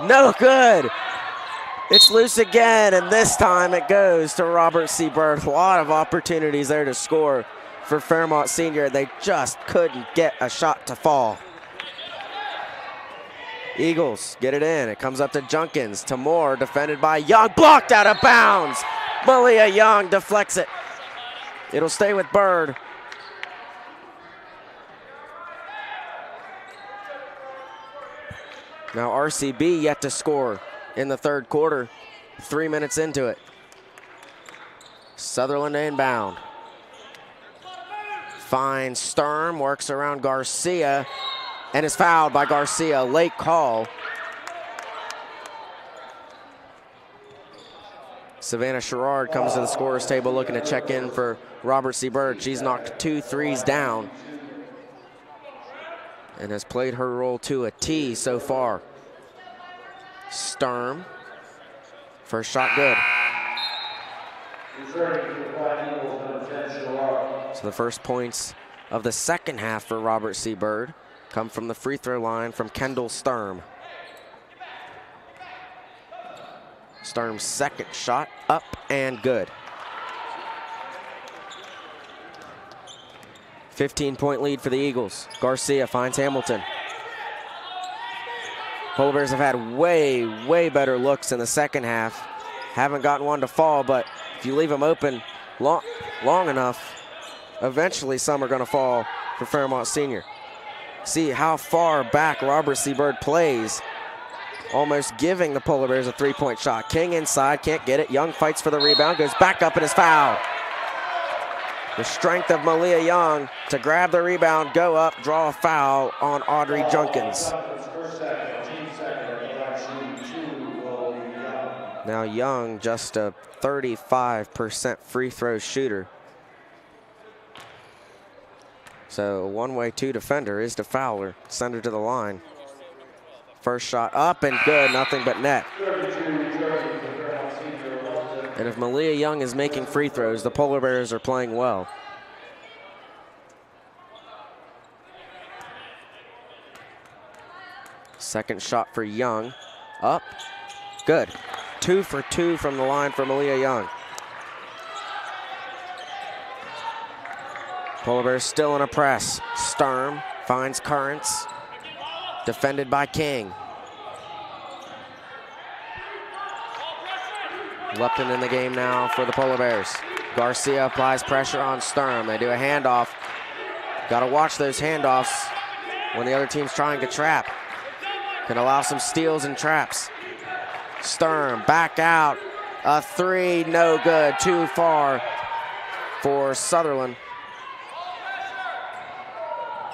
No good. It's loose again, and this time it goes to Robert C. Byrd. A lot of opportunities there to score for Fairmont Senior. They just couldn't get a shot to fall. Eagles get it in. It comes up to Junkins. To Moore, defended by Young. Blocked out of bounds. Malia Young deflects it. It'll stay with Byrd. Now RCB yet to score in the third quarter, 3 minutes into it. Sutherland inbound. Finds Sturm, works around Garcia, and is fouled by Garcia. Late call. Savannah Sherrard comes to the scorer's table looking to check in for Robert C. Byrd. She's knocked 2 threes down and has played her role to a T so far. Sturm, first shot good. So the first points of the second half for Robert C. Byrd come from the free throw line from Kendall Sturm. Sturm's second shot up and good. 15-point lead for the Eagles. Garcia finds Hamilton. Polar Bears have had way better looks in the second half. Haven't gotten one to fall, but if you leave them open long enough, eventually some are going to fall for Fairmont Senior. See how far back Robert C. Byrd plays, almost giving the Polar Bears a three-point shot. King inside, can't get it. Young fights for the rebound, goes back up and is fouled. The strength of Malia Young to grab the rebound, go up, draw a foul on Audrey Junkins. Now Young, just a 35% free throw shooter. So a one-way two defender is to Fowler. Send her to the line. First shot up and good, nothing but net. And if Malia Young is making free throws, the Polar Bears are playing well. Second shot for Young, up, good. 2 for 2 from the line for Malia Young. Polar Bears still in a press. Sturm finds Currents, defended by King. Lupton in the game now for the Polar Bears. Garcia applies pressure on Sturm. They do a handoff. Got to watch those handoffs when the other team's trying to trap. Can allow some steals and traps. Sturm back out. A three, no good. Too far for Sutherland.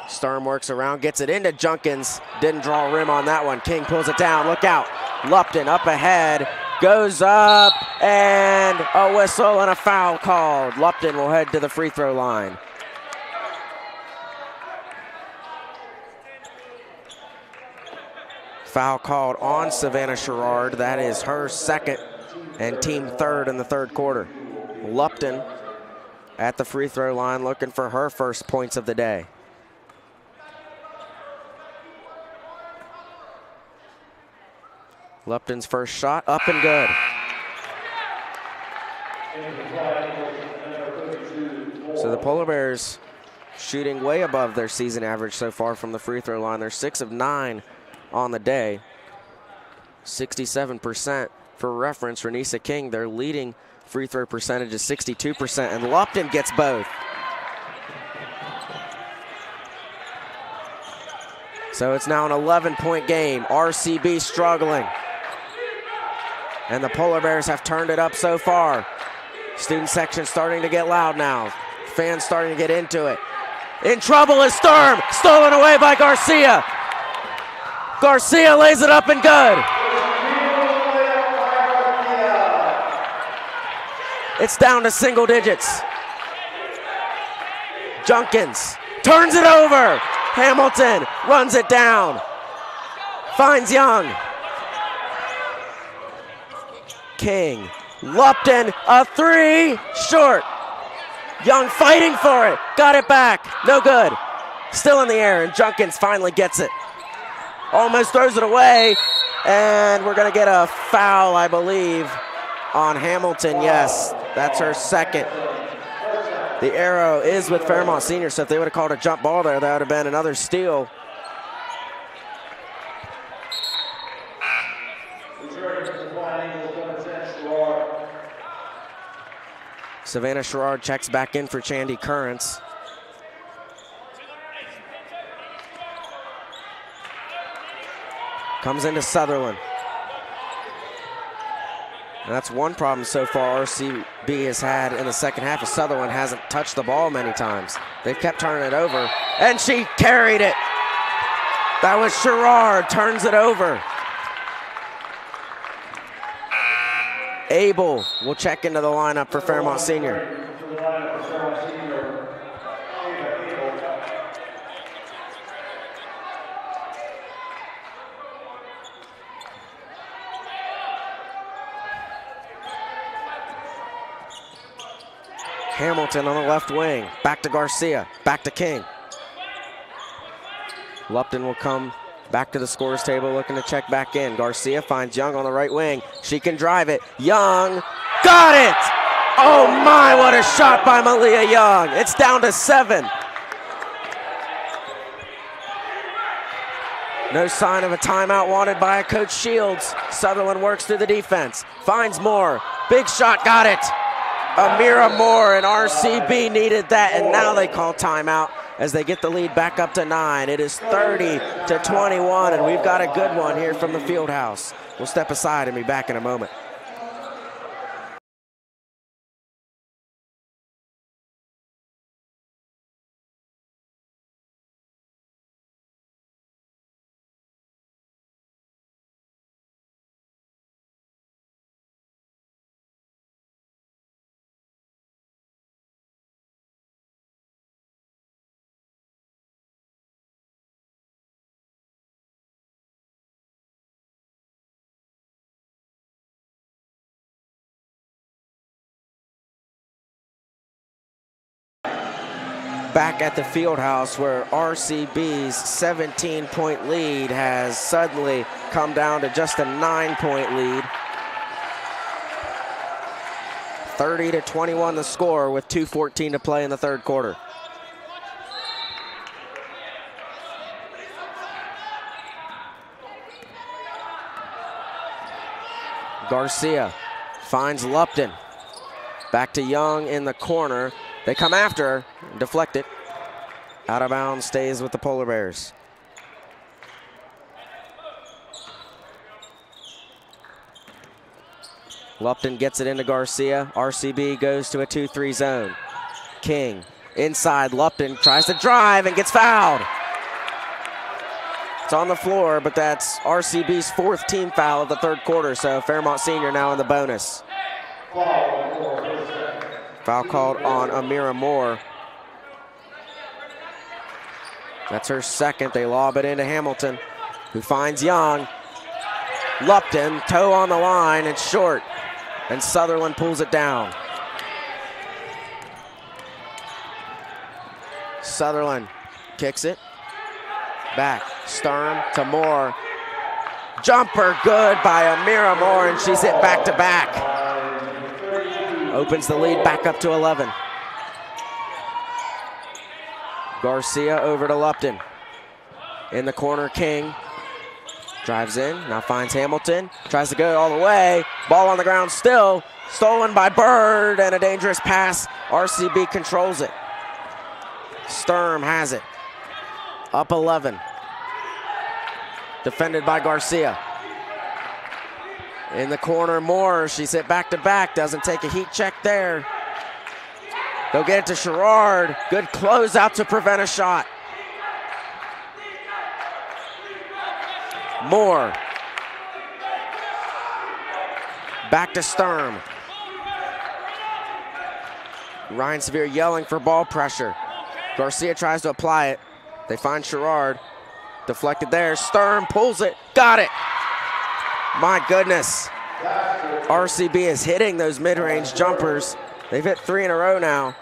Sturm works around, gets it into Junkins. Didn't draw a rim on that one. King pulls it down. Look out. Lupton up ahead. Goes up, and a whistle and a foul called. Lupton will head to the free throw line. Foul called on Savannah Sherrard. That is her second and team third in the third quarter. Lupton at the free throw line looking for her first points of the day. Lupton's first shot, up and good. So the Polar Bears shooting way above their season average so far from the free throw line. They're 6 of 9 on the day. 67%. For reference, Renisa King, their leading free throw percentage is 62%, and Lupton gets both. So it's now an 11-point game. RCB struggling. And the Polar Bears have turned it up so far. Student section starting to get loud now. Fans starting to get into it. In trouble is Sturm. Stolen away by Garcia. Garcia lays it up and good. It's down to single digits. Junkins turns it over. Hamilton runs it down. Finds Young. King. Lupton, a three, short. Young fighting for it. Got it back. No good. Still in the air, and Junkins finally gets it. Almost throws it away, and we're going to get a foul, I believe, on Hamilton. Yes, that's her second. The arrow is with Fairmont Senior, so if they would have called a jump ball there, that would have been another steal. Savannah Sherrard checks back in for Chandy Currents. Comes into Sutherland. And that's one problem so far RCB has had in the second half. Sutherland hasn't touched the ball many times. They've kept turning it over, and she carried it. That was Sherrard, turns it over. Abel will check into the lineup for Fairmont Senior. Hamilton on the left wing, back to Garcia, back to King. Lupton will come back to the scorer's table looking to check back in. Garcia finds Young on the right wing. She can drive it. Young got it! Oh my, what a shot by Malia Young. It's down to 7. No sign of a timeout wanted by Coach Shields. Sutherland works through the defense, finds Moore. Big shot, got it. Amira Moore, and RCB needed that, and now they call timeout as they get the lead back up to 9. It is 30-21, and we've got a good one here from the field house. We'll step aside and be back in a moment. back at the field house where RCB's 17-point lead has suddenly come down to just a 9-point lead. 30-21 the score with 2:14 to play in the third quarter. Garcia finds Lupton. Back to Young in the corner. They come after, deflect it. Out of bounds, stays with the Polar Bears. Lupton gets it into Garcia. RCB goes to a 2-3 zone. King inside. Lupton tries to drive and gets fouled. It's on the floor, but that's RCB's 4th team foul of the third quarter, so Fairmont Senior now in the bonus. Foul called on Amira Moore. That's her second. They lob it into Hamilton, who finds Young. Lupton, toe on the line, and short. And Sutherland pulls it down. Sutherland kicks it. Back, Sturm to Moore. Jumper good by Amira Moore, and she's hit back to back. Opens the lead back up to 11. Garcia over to Lupton. In the corner, King. Drives in, now finds Hamilton. Tries to go all the way. Ball on the ground still. Stolen by Byrd, and a dangerous pass. RCB controls it. Sturm has it. Up 11. Defended by Garcia. In the corner, Moore. She's hit back to back. Doesn't take a heat check there. They'll get it to Sherrard. Good closeout to prevent a shot. Moore. Back to Sturm. Ryan Severe yelling for ball pressure. Garcia tries to apply it. They find Sherrard. Deflected there. Sturm pulls it. Got it. My goodness. RCB is hitting those mid-range jumpers. They've hit 3 in a row now.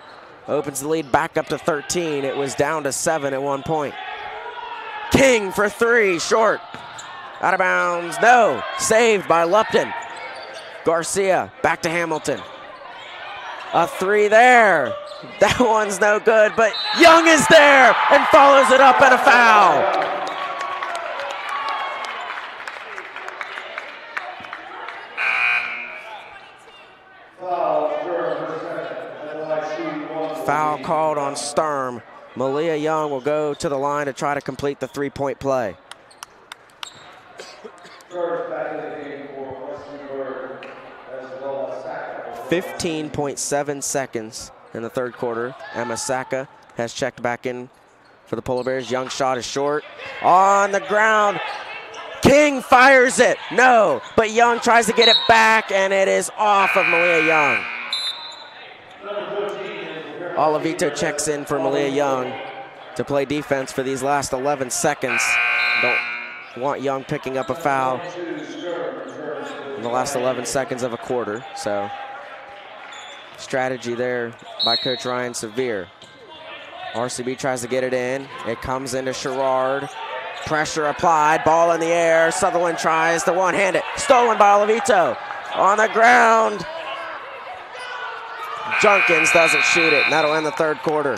Opens the lead back up to 13. It was down to 7 at one point. King for 3, short. Out of bounds, no. Saved by Lupton. Garcia, back to Hamilton. A 3 there. That one's no good, but Young is there and follows it up at a foul. Foul called on Sturm. Malia Young will go to the line to try to complete the 3-point play. 15.7 seconds in the third quarter. Emma Saka has checked back in for the Polar Bears. Young shot is short. On the ground. King fires it. No, but Young tries to get it back, and it is off of Malia Young. Olavito checks in for Malia Young to play defense for these last 11 seconds. Don't want Young picking up a foul in the last 11 seconds of a quarter. So strategy there by Coach Ryan Severe. RCB tries to get it in. It comes into Sherrard. Pressure applied, ball in the air. Sutherland tries to one-hand it. Stolen by Olavito. On the ground. Junkins doesn't shoot it, and that'll end the third quarter.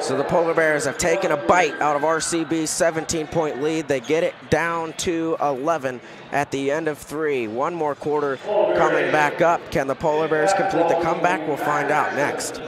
So the Polar Bears have taken a bite out of RCB's 17-point lead. They get it down to 11 at the end of 3. One more quarter coming back up. Can the Polar Bears complete the comeback? We'll find out next.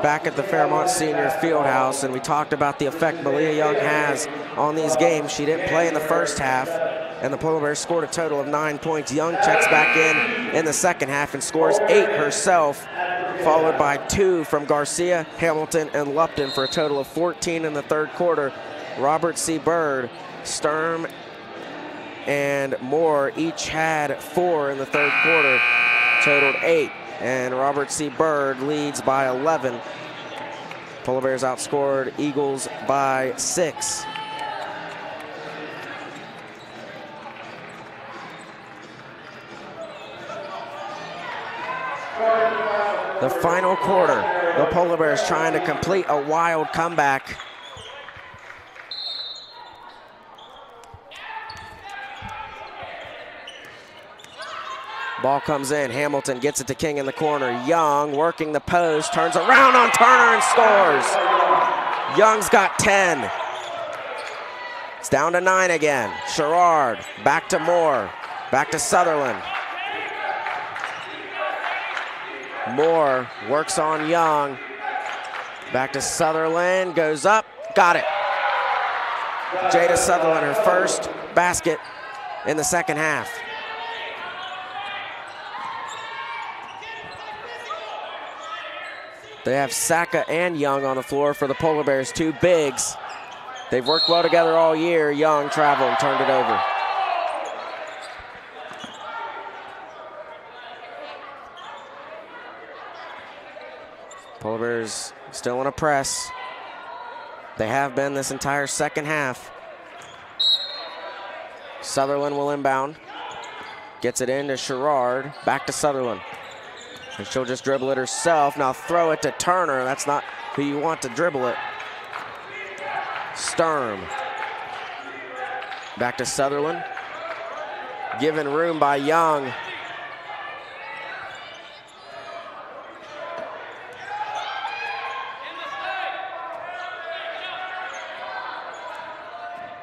Back at the Fairmont Senior Fieldhouse, and we talked about the effect Malia Young has on these games. She didn't play in the first half. and the Polar Bears scored a total of 9 points. Young checks back in the second half and scores 8 herself, followed by 2 from Garcia, Hamilton, and Lupton for a total of 14 in the third quarter. Robert C. Byrd, Sturm, and Moore each had 4 in the third quarter, totaled 8, and Robert C. Byrd leads by 11. Polar Bears outscored Eagles by 6. The final quarter, the Polar Bears trying to complete a wild comeback. Ball comes in, Hamilton gets it to King in the corner. Young working the post, turns around on Turner and scores. Young's got 10. It's down to 9 again. Sherrard, back to Moore, back to Sutherland. Moore works on Young, back to Sutherland, goes up, got it. Jada Sutherland, her first basket in the second half. They have Saka and Young on the floor for the Polar Bears, 2 bigs. They've worked well together all year. Young traveled and turned it over. Polar Bears still in a press. They have been this entire second half. Sutherland will inbound. Gets it into Sherrard, back to Sutherland. And she'll just dribble it herself. Now throw it to Turner. That's not who you want to dribble it. Sturm. Back to Sutherland. Given room by Young.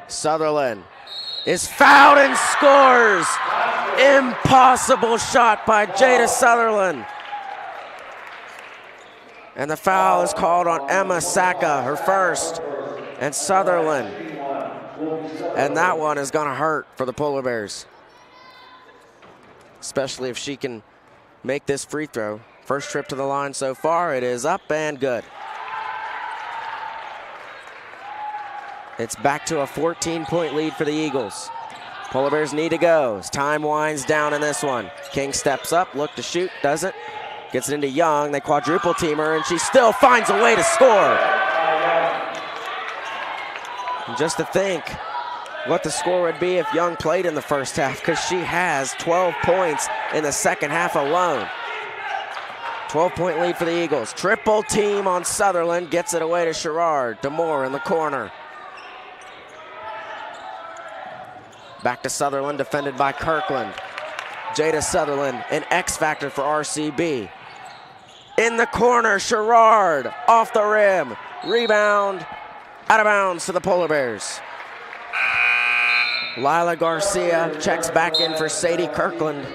Sutherland is fouled and scores. Impossible shot by Jada Sutherland. And the foul is called on Emma Saka, her first, and Sutherland. And that one is gonna hurt for the Polar Bears, especially if she can make this free throw. First trip to the line so far, it is up and good. It's back to a 14-point lead for the Eagles. Polar Bears need to go as time winds down in this one. King steps up, look to shoot, doesn't. Gets it into Young, they quadruple team her, and she still finds a way to score. And just to think what the score would be if Young played in the first half, because she has 12 points in the second half alone. 12-point lead for the Eagles. Triple team on Sutherland, gets it away to Sherrard. DeMoore in the corner. Back to Sutherland, defended by Kirkland. Jada Sutherland, an X factor for RCB. In the corner, Sherrard, off the rim. Rebound, out of bounds to the Polar Bears. Lila Garcia checks back in for Sadie Kirkland.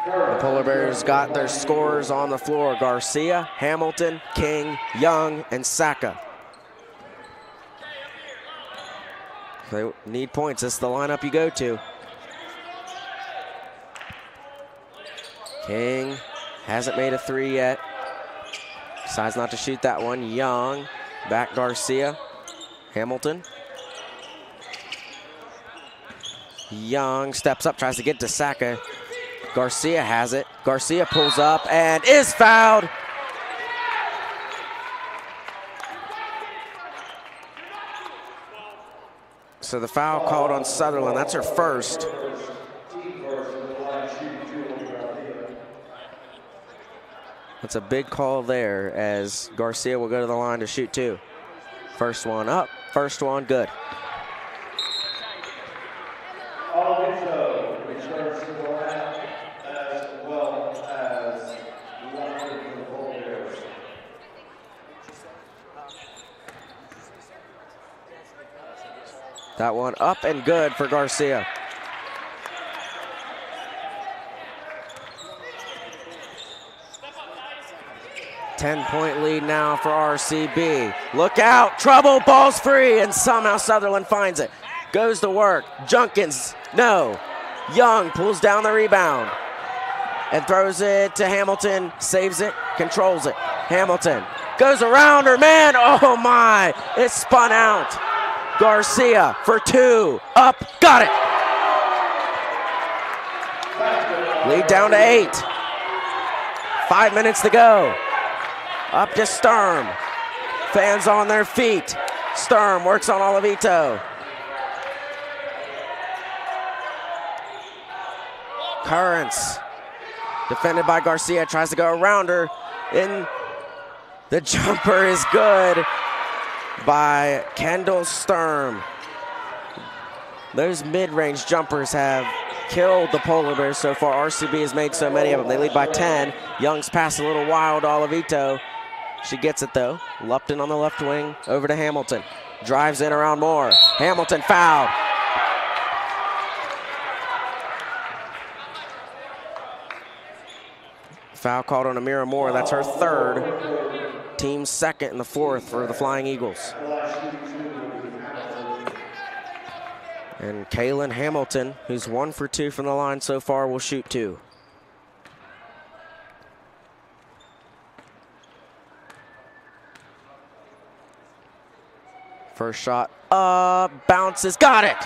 The Polar Bears got their scorers on the floor. Garcia, Hamilton, King, Young, and Saka. They need points. This is the lineup you go to. King hasn't made a 3 yet. Decides not to shoot that one. Young, back Garcia. Hamilton. Young steps up, tries to get to Saka. Garcia has it. Garcia pulls up and is fouled. So the foul called on Sutherland. That's her first. That's a big call there, as Garcia will go to the line to shoot 2. First one up, first one good. That one up and good for Garcia. 10-point lead now for RCB. Look out, trouble, ball's free, and somehow Sutherland finds it. Goes to work, Junkins, no. Young pulls down the rebound and throws it to Hamilton, saves it, controls it. Hamilton goes around her, man, oh my, it spun out. Garcia for 2, up, got it. Lead down to 8. 5 minutes to go. Up to Sturm. Fans on their feet. Sturm works on Olavito. Currents. Defended by Garcia, tries to go around her. The jumper is good by Kendall Sturm. Those mid-range jumpers have killed the Polar Bears so far. RCB has made so many of them. They lead by 10. Young's pass a little wild to Olavito. She gets it though. Lupton on the left wing, over to Hamilton. Drives in around Moore. Hamilton fouled. Foul called on Amira Moore. That's her 3rd. Team's 2nd and the 4th for the Flying Eagles. And Kaylin Hamilton, who's 1 for 2 from the line so far, will shoot 2. First shot up, bounces, got it!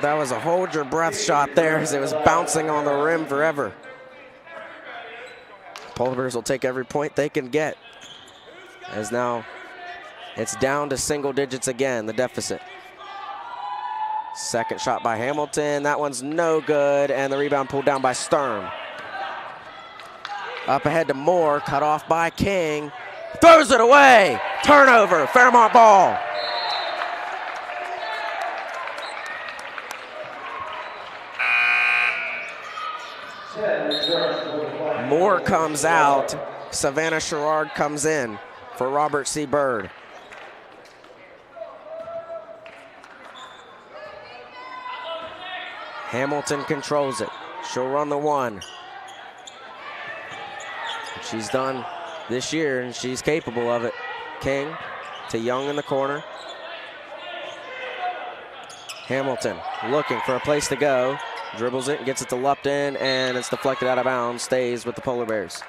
That was a hold your breath shot there as it was bouncing on the rim forever. Polar Bears will take every point they can get, as now it's down to single digits again, the deficit. Second shot by Hamilton, that one's no good, and the rebound pulled down by Sturm. Up ahead to Moore, cut off by King. Throws it away, turnover, Fairmont ball. Moore comes out, Savannah Sherrard comes in for Robert C. Byrd. Hamilton controls it. She'll run the 1. She's done this year, and she's capable of it. King to Young in the corner. Hamilton looking for a place to go. Dribbles it, gets it to Lupton, and it's deflected out of bounds. Stays with the Polar Bears.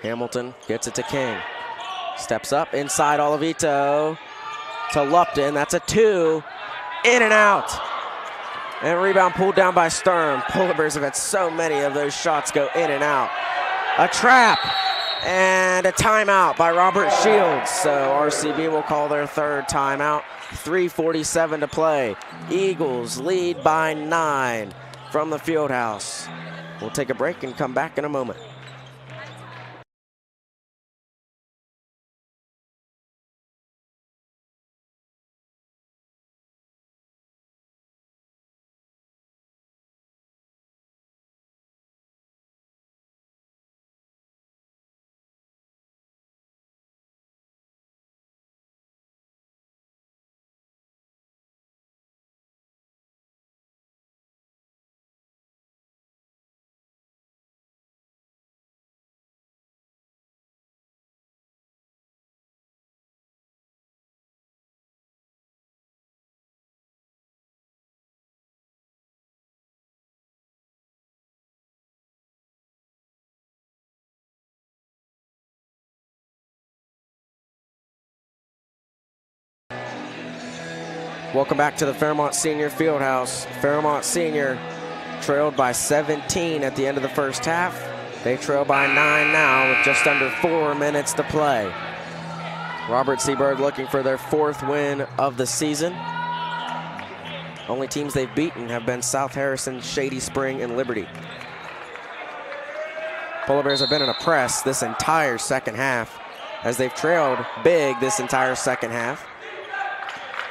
Hamilton gets it to King. Steps up inside Olavito to Lupton. That's a 2. In and out. And rebound pulled down by Sturm. Polar Bears have had so many of those shots go in and out. A trap and a timeout by Robert Shields. So RCB will call their 3rd timeout. 3:47 to play. Eagles lead by 9 from the field house. We'll take a break and come back in a moment. Welcome back to the Fairmont Senior Fieldhouse. Fairmont Senior trailed by 17 at the end of the first half. They trail by 9 now with just under 4 minutes to play. Robert C. Byrd looking for their 4th win of the season. Only teams they've beaten have been South Harrison, Shady Spring, and Liberty. Polar Bears have been in a press this entire second half as they've trailed big this entire second half.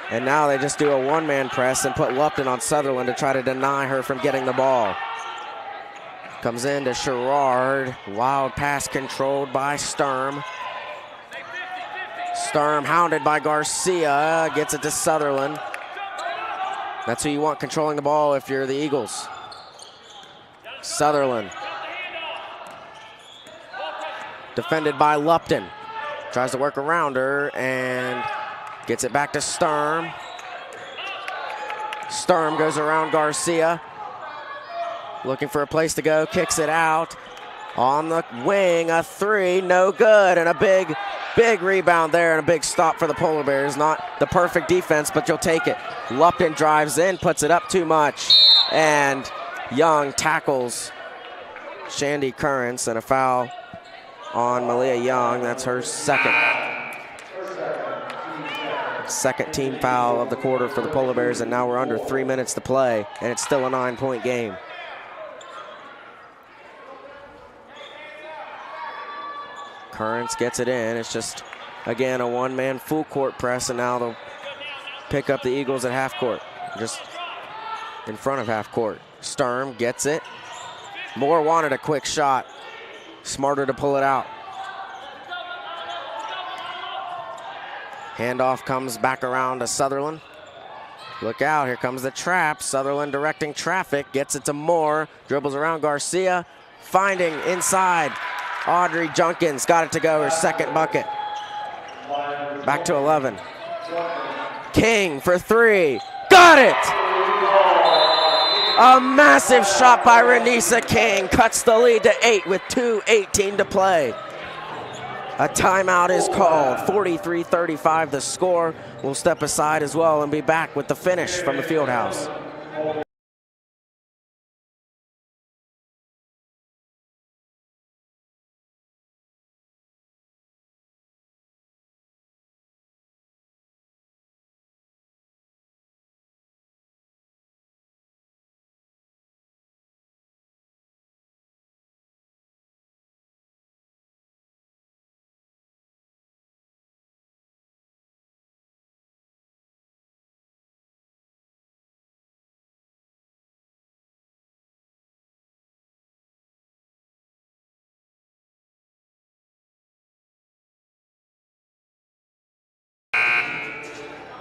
And now they just do a 1-man press and put Lupton on Sutherland to try to deny her from getting the ball. Comes in to Sherrard. Wild pass controlled by Sturm. Sturm hounded by Garcia, gets it to Sutherland. That's who you want controlling the ball if you're the Eagles. Sutherland. Defended by Lupton. Tries to work around her and gets it back to Sturm. Sturm goes around Garcia. Looking for a place to go, kicks it out. On the wing, a three, no good, and a big rebound there and a big stop for the Polar Bears. Not the perfect defense, but you'll take it. Lupton drives in, puts it up too much, and Young tackles Shandy Currents, and a foul on Malia Young. That's her second team foul of the quarter for the Polar Bears, and now we're under 3 minutes to play, and it's still a 9-point game. Currents gets it in. It's just, again, a one-man full court press, and now they'll pick up the Eagles at half court, just in front of half court. Sturm gets it. Moore wanted a quick shot. Smarter to pull it out. Handoff comes back around to Sutherland. Look out, here comes the trap. Sutherland directing traffic, gets it to Moore, dribbles around Garcia, finding inside. Audrey Junkins got it to go, her second bucket. Back to 11. King for three, got it! A massive shot by Renisa King cuts the lead to 8 with 2:18 to play. A timeout is called, 43-35 the score. We'll step aside as well and be back with the finish from the Fieldhouse.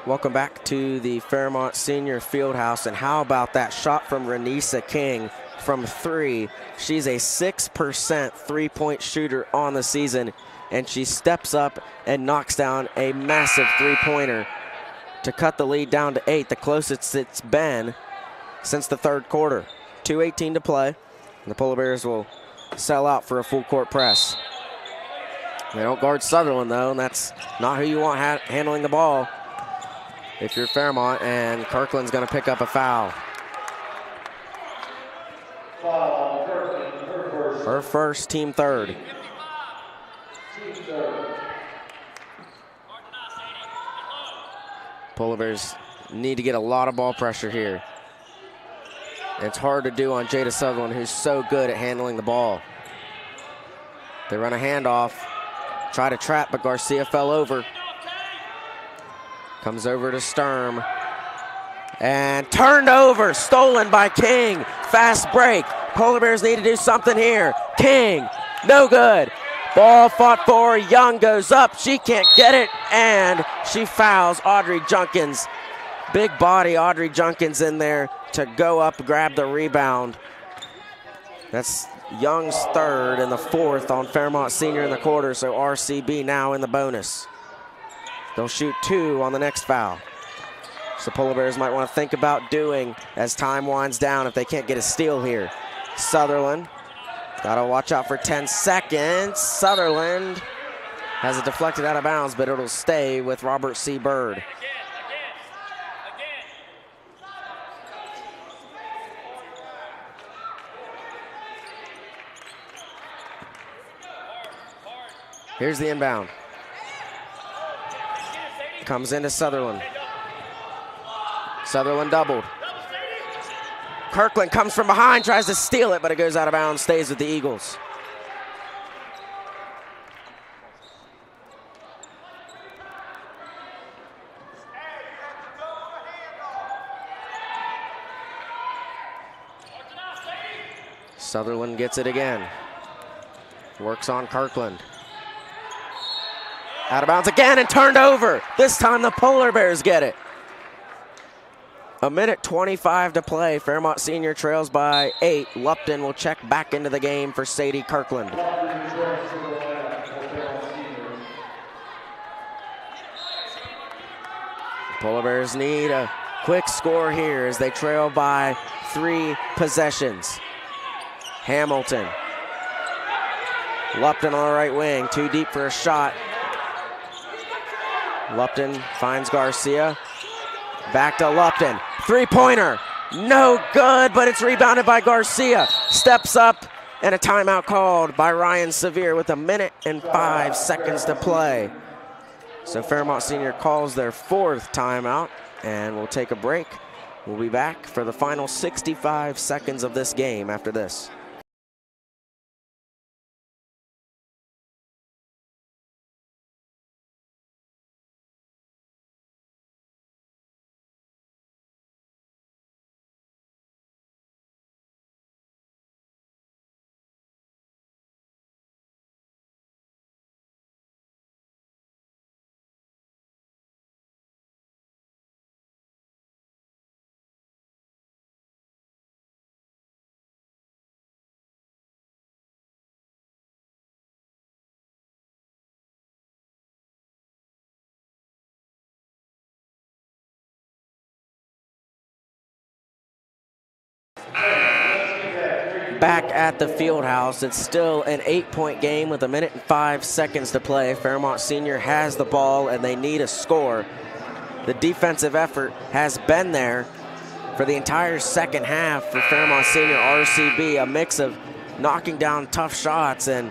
Welcome back to the Fairmont Senior Fieldhouse, and how about that shot from Renisa King from three? She's a 6% three-point shooter on the season, and she steps up and knocks down a massive three-pointer to cut the lead down to 8, the closest it's been since the third quarter. 2:18 to play, and the Polar Bears will sell out for a full court press. They don't guard Sutherland, though, and that's not who you want handling the ball if you're Fairmont, and Kirkland's going to pick up a foul. Her first, team third. Polar Bears need to get a lot of ball pressure here. It's hard to do on Jada Sutherland, who's so good at handling the ball. They run a handoff, try to trap, but Garcia fell over. Comes over to Sturm. And turned over, stolen by King. Fast break. Polar Bears need to do something here. King, no good. Ball fought for, Young goes up, she can't get it, and she fouls Audrey Junkins. Big body Audrey Junkins in there to go up, grab the rebound. That's Young's third and the fourth on Fairmont Senior in the quarter, so RCB now in the bonus. They'll shoot 2 on the next foul. So Polar Bears might want to think about doing as time winds down if they can't get a steal here. Sutherland, gotta watch out for 10 seconds. Sutherland has it deflected out of bounds, but it'll stay with Robert C. Byrd. Here's the inbound. Comes into Sutherland. Sutherland doubled. Kirkland comes from behind, tries to steal it, but it goes out of bounds, stays with the Eagles. Sutherland gets it again. Works on Kirkland. Out of bounds again and turned over. This time the Polar Bears get it. 1:25 to play. Fairmont Senior trails by 8. Lupton will check back into the game for Sadie Kirkland. Polar Bears need a quick score here as they trail by 3 possessions. Hamilton. Lupton on the right wing, too deep for a shot. Lupton finds Garcia. Back to Lupton. 3-pointer. No good, but it's rebounded by Garcia. Steps up, and a timeout called by Ryan Sevier with 1:05 to play. So Fairmont Senior calls their 4th timeout, and we'll take a break. We'll be back for the final 65 seconds of this game after this. Back at the field house, it's still an 8-point game with 1:05 to play. Fairmont Senior has the ball and they need a score. The defensive effort has been there for the entire second half for Fairmont Senior RCB, a mix of knocking down tough shots and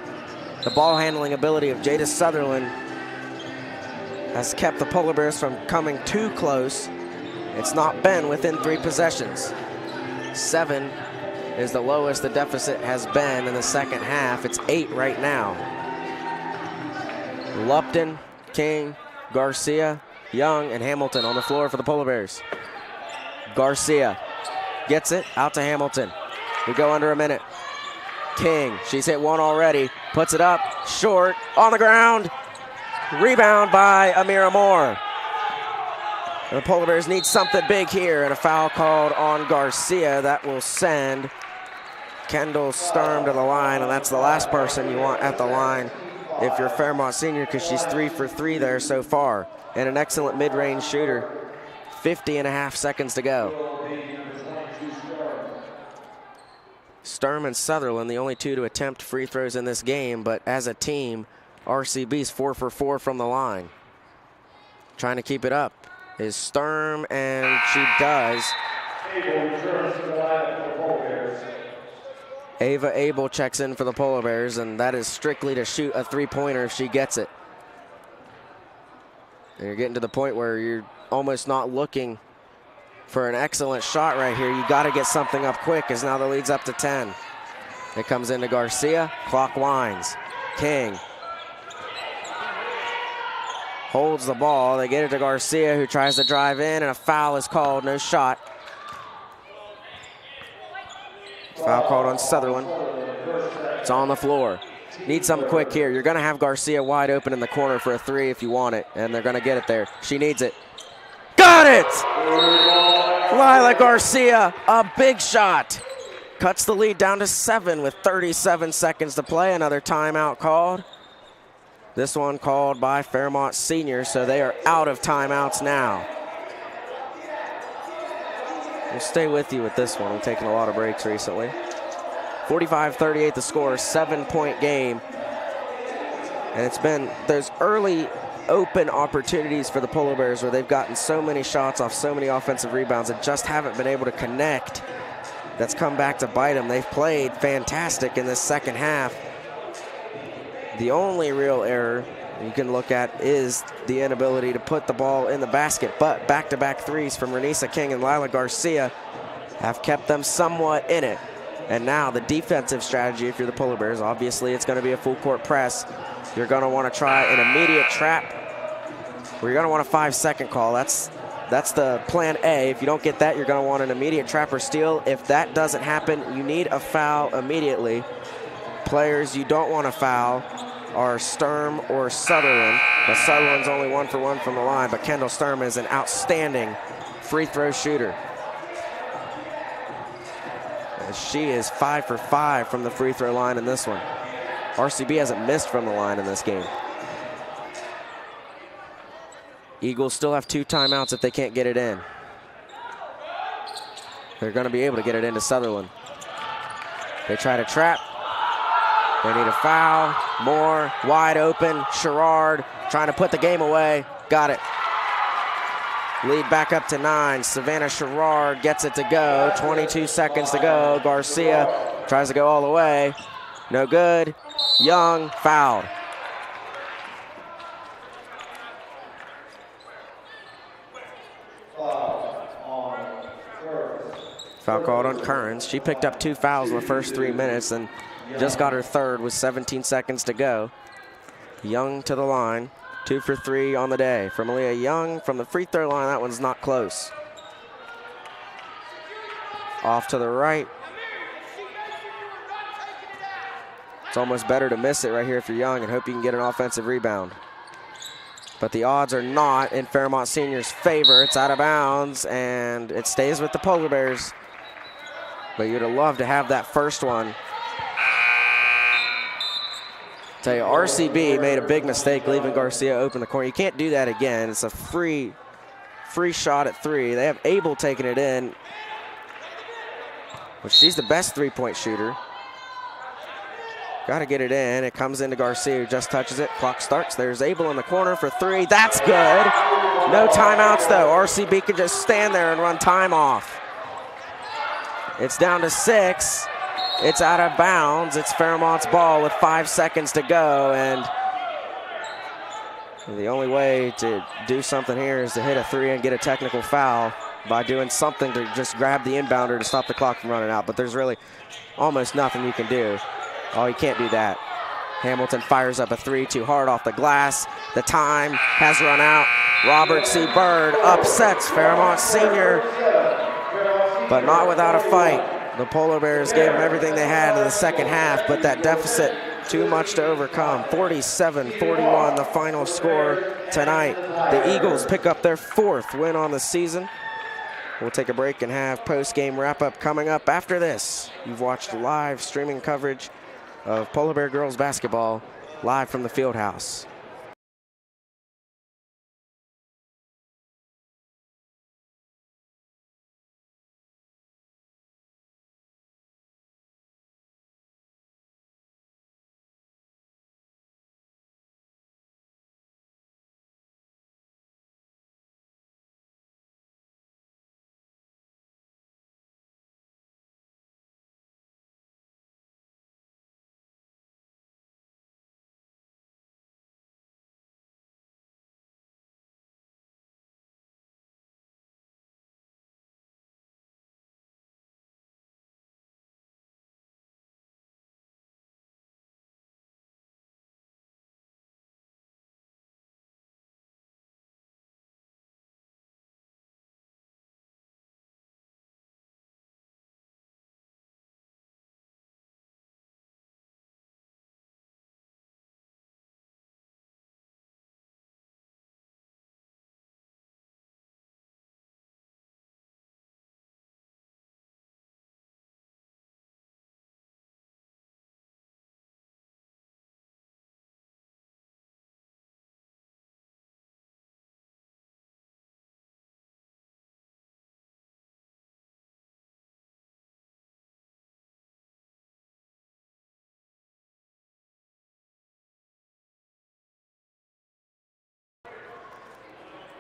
the ball handling ability of Jada Sutherland has kept the Polar Bears from coming too close. It's not been within 3 possessions. 7 is the lowest the deficit has been in the second half. It's 8 right now. Lupton, King, Garcia, Young, and Hamilton on the floor for the Polar Bears. Garcia gets it out to Hamilton. We go under a minute. King, she's hit one already, puts it up, short, on the ground. Rebound by Amira Moore. And the Polar Bears need something big here, and a foul called on Garcia that will send Kendall Sturm to the line, and that's the last person you want at the line if you're Fairmont Senior, because she's 3 for 3 there so far, and an excellent mid-range shooter. 50.5 seconds to go. Sturm and Sutherland, the only 2 to attempt free throws in this game, but as a team, RCB's 4 for 4 from the line. Trying to keep it up is Sturm, and she does. Ava Abel checks in for the Polar Bears, and that is strictly to shoot a 3-pointer if she gets it. And you're getting to the point where you're almost not looking for an excellent shot right here. You got to get something up quick, as now the lead's up to 10. It comes into Garcia, clock winds. King holds the ball. They get it to Garcia, who tries to drive in, and a foul is called. No shot. Foul called on Sutherland. It's on the floor. Need something quick here. You're going to have Garcia wide open in the corner for a 3 if you want it, and they're going to get it there. She needs it. Got it! Lila Garcia, a big shot. Cuts the lead down to 7 with 37 seconds to play. Another timeout called. This one called by Fairmont Senior, so they are out of timeouts now. We'll stay with you with this one. We've taken a lot of breaks recently. 45-38 the score, 7-point game. And it's been those early open opportunities for the Polar Bears where they've gotten so many shots off so many offensive rebounds and just haven't been able to connect. That's come back to bite them. They've played fantastic in this second half. The only real error you can look at is the inability to put the ball in the basket, but back-to-back threes from Renisa King and Lila Garcia have kept them somewhat in it. And now the defensive strategy, if you're the Polar Bears, obviously it's going to be a full-court press. You're going to want to try an immediate trap, or you're going to want a 5-second call. That's the plan A. If you don't get that, you're going to want an immediate trap or steal. If that doesn't happen, you need a foul immediately. Players you don't want to foul are Sturm or Sutherland. But Sutherland's only 1 for 1 from the line, but Kendall Sturm is an outstanding free throw shooter. As she is 5 for 5 from the free throw line in this one. RCB hasn't missed from the line in this game. Eagles still have 2 timeouts if they can't get it in. They're going to be able to get it into Sutherland. They try to trap. They need a foul. Moore, wide open. Sherrard trying to put the game away. Got it. Lead back up to 9. Savannah Sherrard gets it to go. 22 seconds to go. Garcia tries to go all the way. No good. Young fouled. Foul called on Kearns. She picked up 2 fouls in the first 3 minutes and just got her 3rd with 17 seconds to go. Young to the line. 2 for 3 on the day from Aaliyah Young from the free throw line. That one's not close. Off to the right. It's almost better to miss it right here if you're Young and hope you can get an offensive rebound. But the odds are not in Fairmont Senior's favor. It's out of bounds and it stays with the Polar Bears. But you'd have loved to have that first one. Tell you, RCB made a big mistake leaving Garcia open the corner. You can't do that again. It's a free shot at 3. They have Abel taking it in. But she's the best 3-point shooter. Got to get it in. It comes into Garcia, who just touches it. Clock starts. There's Abel in the corner for 3. That's good. No timeouts, though. RCB can just stand there and run time off. It's down to 6. It's out of bounds. It's Fairmont's ball with 5 seconds to go. And the only way to do something here is to hit a 3 and get a technical foul by doing something to just grab the inbounder to stop the clock from running out. But there's really almost nothing you can do. Oh, you can't do that. Hamilton fires up a 3 too hard off the glass. The time has run out. Robert C. Byrd upsets Fairmont Senior, but not without a fight. The Polar Bears gave them everything they had in the second half, but that deficit too much to overcome. 47-41, the final score tonight. The Eagles pick up their 4th win on the season. We'll take a break and have post-game wrap-up coming up after this. You've watched live streaming coverage of Polar Bear girls basketball live from the field house.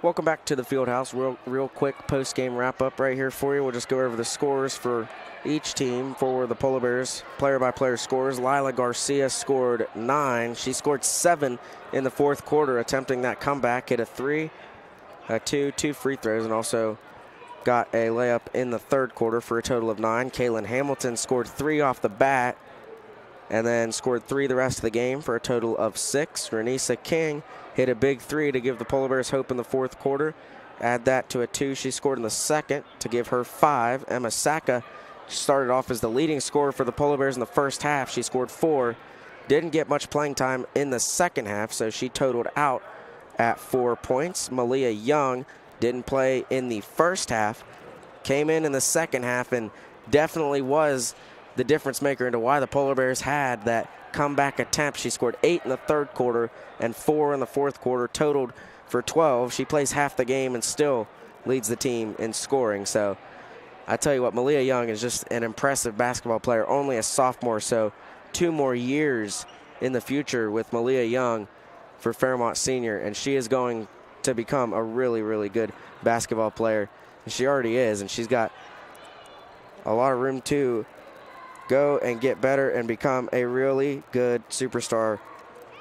Welcome back to the field house. Real quick post-game wrap-up right here for you. We'll just go over the scores for each team. For the Polar Bears, player-by-player scores. Lila Garcia scored 9. She scored 7 in the 4th quarter, attempting that comeback. Hit a 3, a 2 free throws, and also got a layup in the 3rd quarter for a total of 9. Kaylin Hamilton scored 3 off the bat and then scored 3 the rest of the game for a total of 6. Renisa King hit a big 3 to give the Polar Bears hope in the 4th quarter. Add that to a 2 she scored in the 2nd to give her 5. Emma Saka started off as the leading scorer for the Polar Bears in the first half. She scored 4. didn't get much playing time in the second half, so she totaled out at 4 points. Malia Young didn't play in the first half, came in the second half, and definitely was the difference maker into why the Polar Bears had that comeback attempt. She scored 8 in the third quarter and 4 in the fourth quarter, totaled for 12. She plays half the game and still leads the team in scoring. So I tell you what, Malia Young is just an impressive basketball player, only a sophomore, so 2 more years in the future with Malia Young for Fairmont Senior, and she is going to become a really, really good basketball player. And she already is, and she's got a lot of room to go and get better and become a really good superstar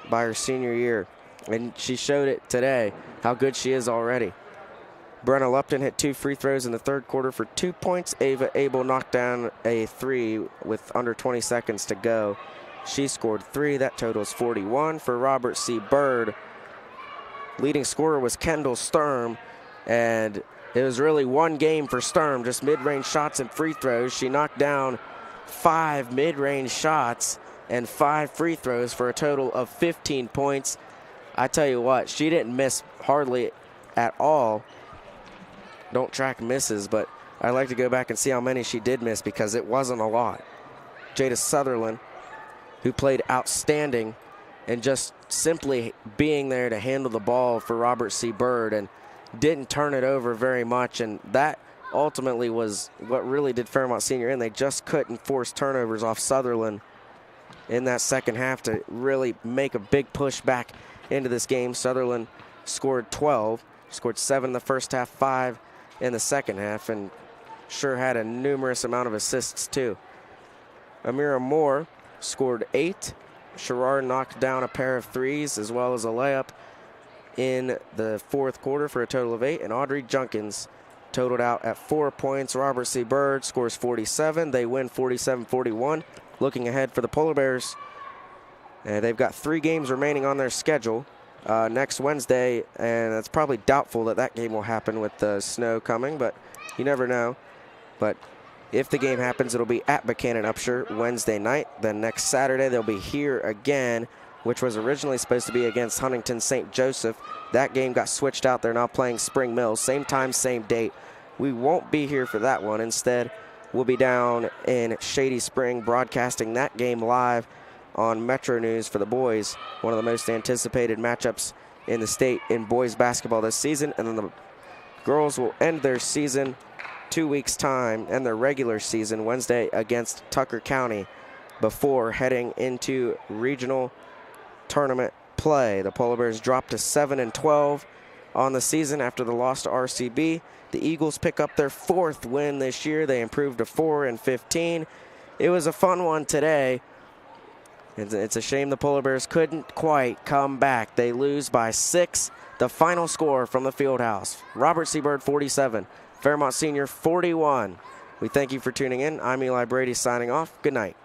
by her senior year. And she showed it today, how good she is already. Brenna Lupton hit 2 free throws in the third quarter for 2 points. Ava Abel knocked down a 3 with under 20 seconds to go. She scored 3. That totals 41 for Robert C. Byrd. Leading scorer was Kendall Sturm, and it was really one game for Sturm, just mid-range shots and free throws. She knocked down 5 mid-range shots and 5 free throws for a total of 15 points. I tell you what, she didn't miss hardly at all. Don't track misses, but I'd like to go back and see how many she did miss because it wasn't a lot. Jada Sutherland, who played outstanding and just simply being there to handle the ball for Robert C. Byrd and didn't turn it over very much, and that ultimately was what really did Fairmont Senior in. They just couldn't force turnovers off Sutherland in that second half to really make a big push back into this game. Sutherland scored 12, scored 7 in the first half, 5 in the second half, and sure had a numerous amount of assists too. Amira Moore scored 8. Sherrard knocked down a pair of threes as well as a layup in the fourth quarter for a total of 8. And Audrey Junkins totaled out at 4 points. Robert C. Byrd scores 47. They win 47-41. Looking ahead for the Polar Bears, they've got 3 games remaining on their schedule next Wednesday, and it's probably doubtful that that game will happen with the snow coming, but you never know. But if the game happens, it'll be at Buchanan Upshur Wednesday night. Then next Saturday, they'll be here again, which was originally supposed to be against Huntington St. Joseph. That game got switched out. They're now playing Spring Mills. Same time, same date. We won't be here for that one. Instead, we'll be down in Shady Spring broadcasting that game live on Metro News for the boys. One of the most anticipated matchups in the state in boys basketball this season. And then the girls will end their season 2 weeks' time and their regular season Wednesday against Tucker County before heading into regional tournament play. The Polar Bears dropped to 7-12 on the season after the loss to RCB. The Eagles pick up their 4th win this year. They improved to 4-15. It was a fun one today. It's a shame the Polar Bears couldn't quite come back. They lose by 6. The final score from the Fieldhouse: Robert C. Byrd 47, Fairmont Senior 41. We thank you for tuning in. I'm Eli Brady signing off. Good night.